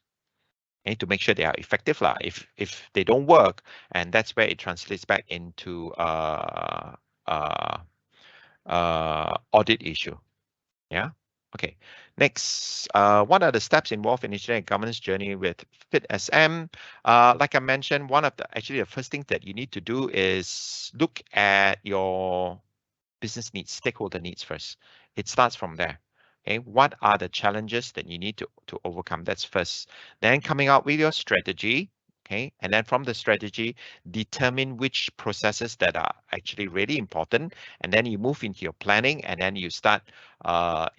Speaker 2: to make sure they are effective lah. If they don't work, and that's where it translates back into audit issue. Yeah. Okay. Next, what are the steps involved in engineering governance journey with FitSM? Like I mentioned, one of the first thing that you need to do is look at your business needs, stakeholder needs first. It starts from there. Okay, what are the challenges that you need to overcome? That's first. Then coming out with your strategy. Okay, and then from the strategy, determine which processes that are actually really important, and then you move into your planning, and then you start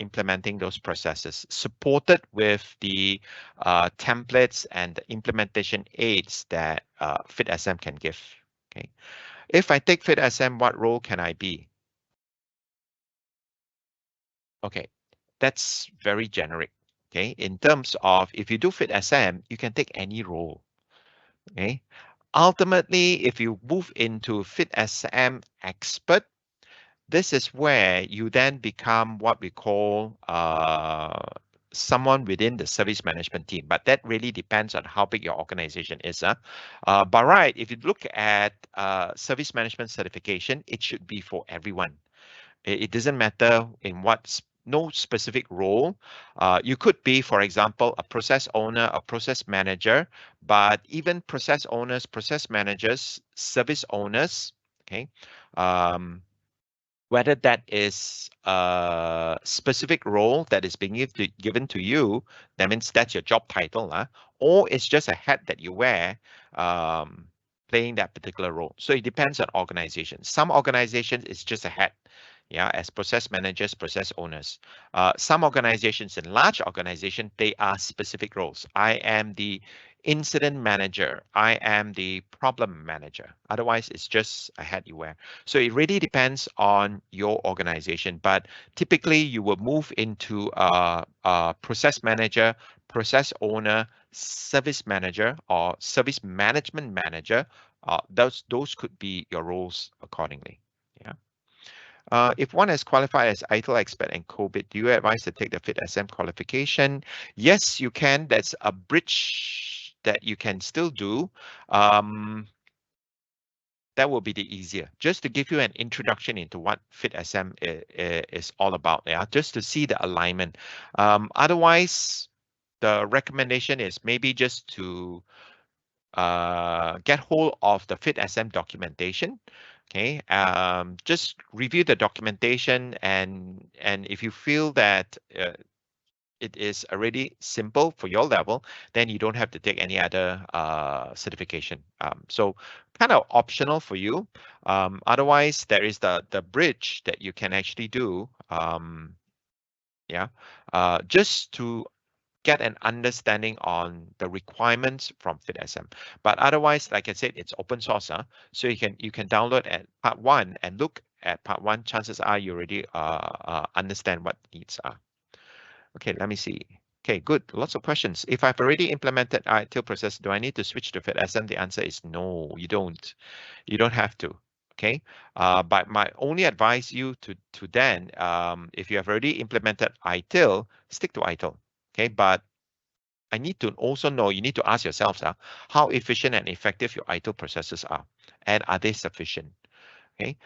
Speaker 2: implementing those processes, supported with the templates and the implementation aids that FitSM can give. Okay, if I take FitSM, what role can I be? Okay, that's very generic. Okay, in terms of if you do FitSM, you can take any role. Okay, ultimately, if you move into FitSM expert, this is where you then become what we call someone within the service management team. But that really depends on how big your organization is. But right, if you look at service management certification, it should be for everyone. It doesn't matter in what, no specific role. You could be, for example, a process owner, a process manager, but even process owners, process managers, service owners, okay, whether that is a specific role that is being given to you, that means that's your job title, or it's just a hat that you wear playing that particular role. So it depends on organizations. Some organizations, it's just a hat, yeah, as process managers, process owners. Some organizations, in large organizations, they are specific roles. I am the incident manager. I am the problem manager. Otherwise, it's just a hat you wear. So it really depends on your organization, but typically you will move into a process manager, process owner, service manager, or service management manager. Those could be your roles accordingly. Yeah. If one is qualified as ITIL expert and COVID, do you advise to take the FitSM qualification? Yes, you can. That's a bridge that you can still do. That will be the easier. Just to give you an introduction into what FitSM is all about, yeah, just to see the alignment. Otherwise, the recommendation is maybe just to get hold of the FitSM documentation. Okay, just review the documentation, and if you feel that it is already simple for your level, then you don't have to take any other certification. So kind of optional for you. Otherwise, there is the bridge that you can actually do. Yeah, just to get an understanding on the requirements from FitSM. But otherwise, like I said, it's open source. So you can download at part 1 and look at part 1. Chances are you already understand what needs are. Okay, let me see. Okay, good. Lots of questions. If I've already implemented ITIL process, do I need to switch to FitSM? The answer is no, you don't. You don't have to. Okay, but my only advice you to then, if you have already implemented ITIL, stick to ITIL. Okay, but I need to also know, you need to ask yourselves how efficient and effective your ITIL processes are, and are they sufficient? Okay.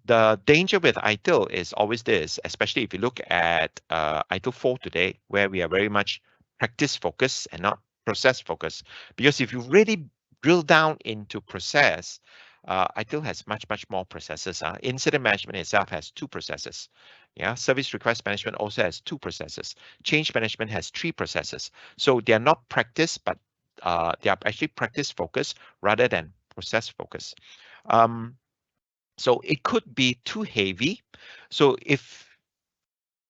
Speaker 2: The danger with ITIL is always this, especially if you look at ITIL 4 today, where we are very much practice focused and not process focused. Because if you really drill down into process, ITIL has much more processes. Incident management itself has 2 processes. Yeah, service request management also has 2 processes. Change management has 3 processes. So they are not practice, but they are actually practice focused rather than process focused. So it could be too heavy. So if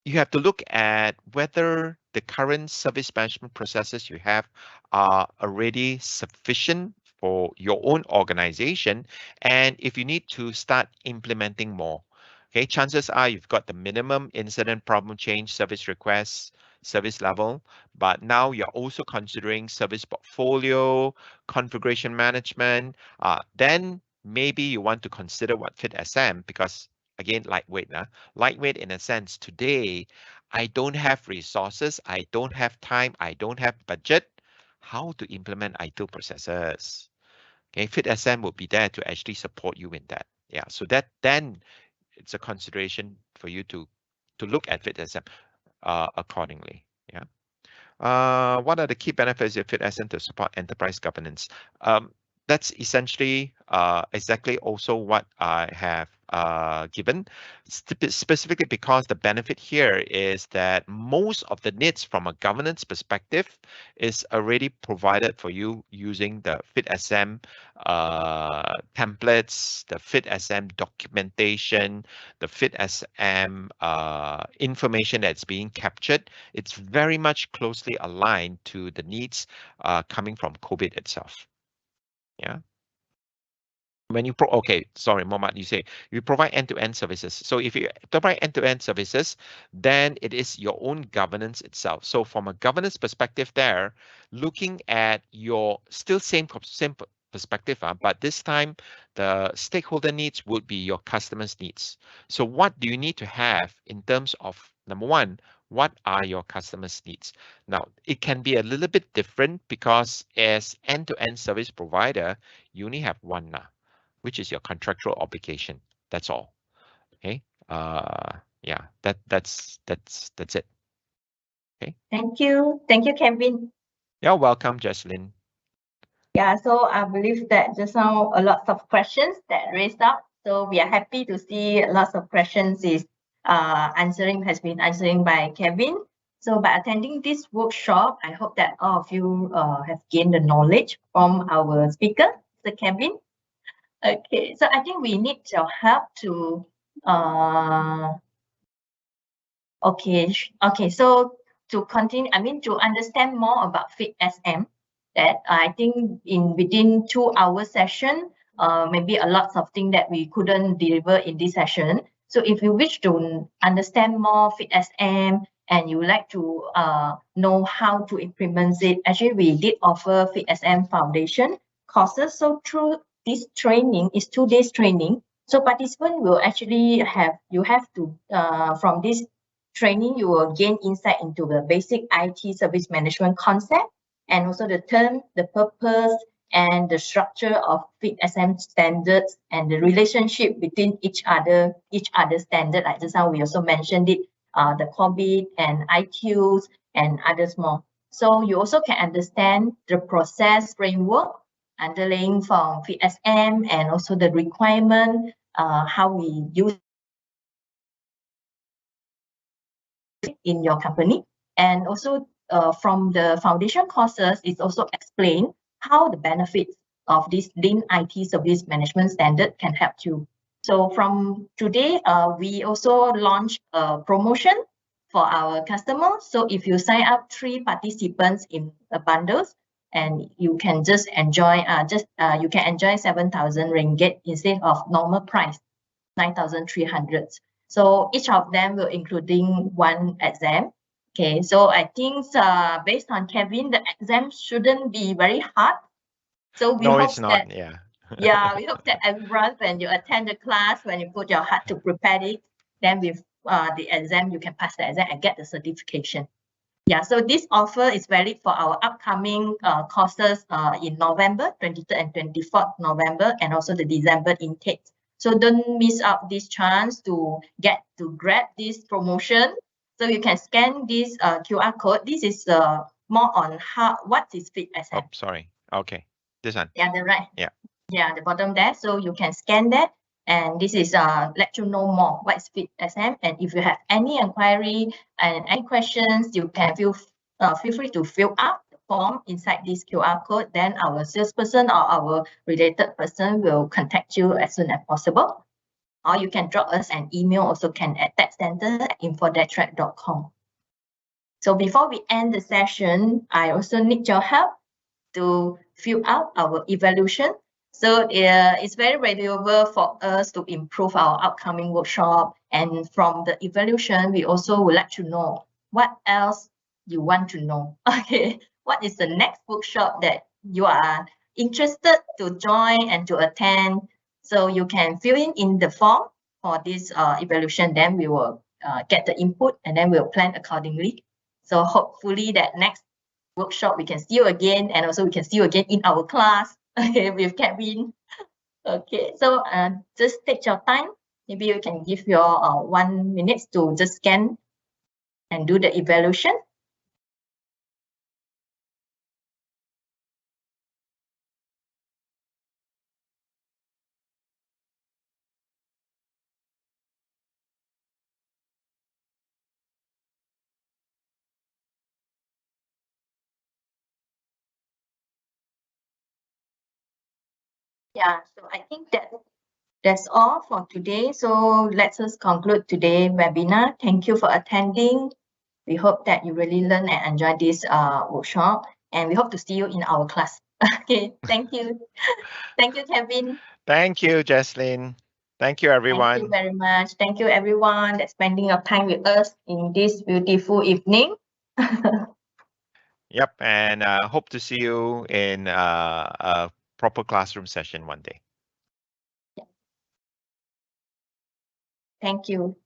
Speaker 2: you have to look at whether the current service management processes you have are already sufficient for your own organization, and if you need to start implementing more. Okay, chances are you've got the minimum incident problem change service requests, service level, but now you're also considering service portfolio, configuration management. Then maybe you want to consider what FitSM, because again, lightweight. Lightweight in a sense, today, I don't have resources, I don't have time, I don't have budget. how to implement ITIL processes. Okay, FitSM will be there to actually support you in that. Yeah, so that then it's a consideration for you to look at FitSM accordingly. Yeah. What are the key benefits of FitSM to support enterprise governance? That's essentially exactly also what I have given, specifically because the benefit here is that most of the needs from a governance perspective is already provided for you using the FitSM templates, the FitSM documentation, the FitSM information that's being captured. It's very much closely aligned to the needs coming from COVID itself. Yeah. When you okay, sorry, Mohammed, you say you provide end-to-end services. So if you provide end-to-end services, then it is your own governance itself. So from a governance perspective there, looking at your still same perspective, but this time the stakeholder needs would be your customers' needs. So what do you need to have in terms of, number one, what are your customers' needs? Now, it can be a little bit different because as end-to-end service provider, you only have one now, which is your contractual obligation. That's all. Okay. Yeah, that's it. Okay.
Speaker 1: Thank you. Thank you, Kevin.
Speaker 2: You're welcome, Jesslyn.
Speaker 1: Yeah, so I believe that just now a lot of questions that raised up. So we are happy to see lots of questions is has been answering by Kevin. So by attending this workshop, I hope that all of you have gained the knowledge from our speaker, Mr. Kevin. Okay, so I think we need your help to okay, so to continue, to understand more about FitSM, that I think within 2 hour session, maybe a lot of things that we couldn't deliver in this session. So if you wish to understand more FitSM and you would like to know how to implement it, actually we did offer FitSM Foundation courses. So through this training, is 2 days training. So participants will actually you have to, from this training, you will gain insight into the basic IT service management concept and also the term, the purpose, and the structure of FitSM standards and the relationship between each other standard. Like just now we also mentioned it, the COVID and IQs and others more. So you also can understand the process framework underlying from FitSM and also the requirement, how we use in your company. And also from the foundation courses, it's also explained how the benefits of this Lean IT service management standard can help you. So from today, we also launched a promotion for our customers. So if you sign up 3 participants in the bundles, and you can just enjoy you can enjoy 7,000 ringgit instead of normal price 9,300. So each of them will including one exam. Okay, so I think based on Kevin, the exam shouldn't be very hard. So we
Speaker 2: No,
Speaker 1: hope
Speaker 2: it's not. Yeah.
Speaker 1: yeah, we hope that everyone, when you attend the class, when you put your heart to prepare it, then with the exam, you can pass the exam and get the certification. Yeah, so this offer is valid for our upcoming courses in November, 23rd and 24th November, and also the December intake. So don't miss out this chance to grab this promotion. So you can scan this QR code. This is more on what is FitSM.
Speaker 2: Oh, sorry. Okay, this one.
Speaker 1: Yeah, the right.
Speaker 2: Yeah.
Speaker 1: Yeah, the bottom there. So you can scan that. And this is let you know more what is FitSM. And if you have any inquiry and any questions, you can feel free to fill out the form inside this QR code. Then our salesperson or our related person will contact you as soon as possible. Or you can drop us an email, also can at techcenter@infotrek.com. So before we end the session, I also need your help to fill out our evaluation. So it's very valuable for us to improve our upcoming workshop. And from the evaluation, we also would like to know what else you want to know. Okay, what is the next workshop that you are interested to join and to attend? So you can fill in the form for this evaluation. Then we will get the input and then we'll plan accordingly. So hopefully that next workshop, we can see you again, and also we can see you again in our class, okay, with Kevin. Okay, so just take your time. Maybe you can give your 1 minute to just scan and do the evaluation. Yeah, so I think that's all for today. So let us conclude today's webinar. Thank you for attending. We hope that you really learn and enjoy this workshop, and we hope to see you in our class. Okay, thank you. Thank you, Kevin.
Speaker 2: Thank you, Jesslyn. Thank you,
Speaker 1: Thank you
Speaker 2: everyone.
Speaker 1: very much. Thank you, everyone, that's spending your time with us in this beautiful evening.
Speaker 2: Yep, and hope to see you in a proper classroom session one day.
Speaker 1: Thank you.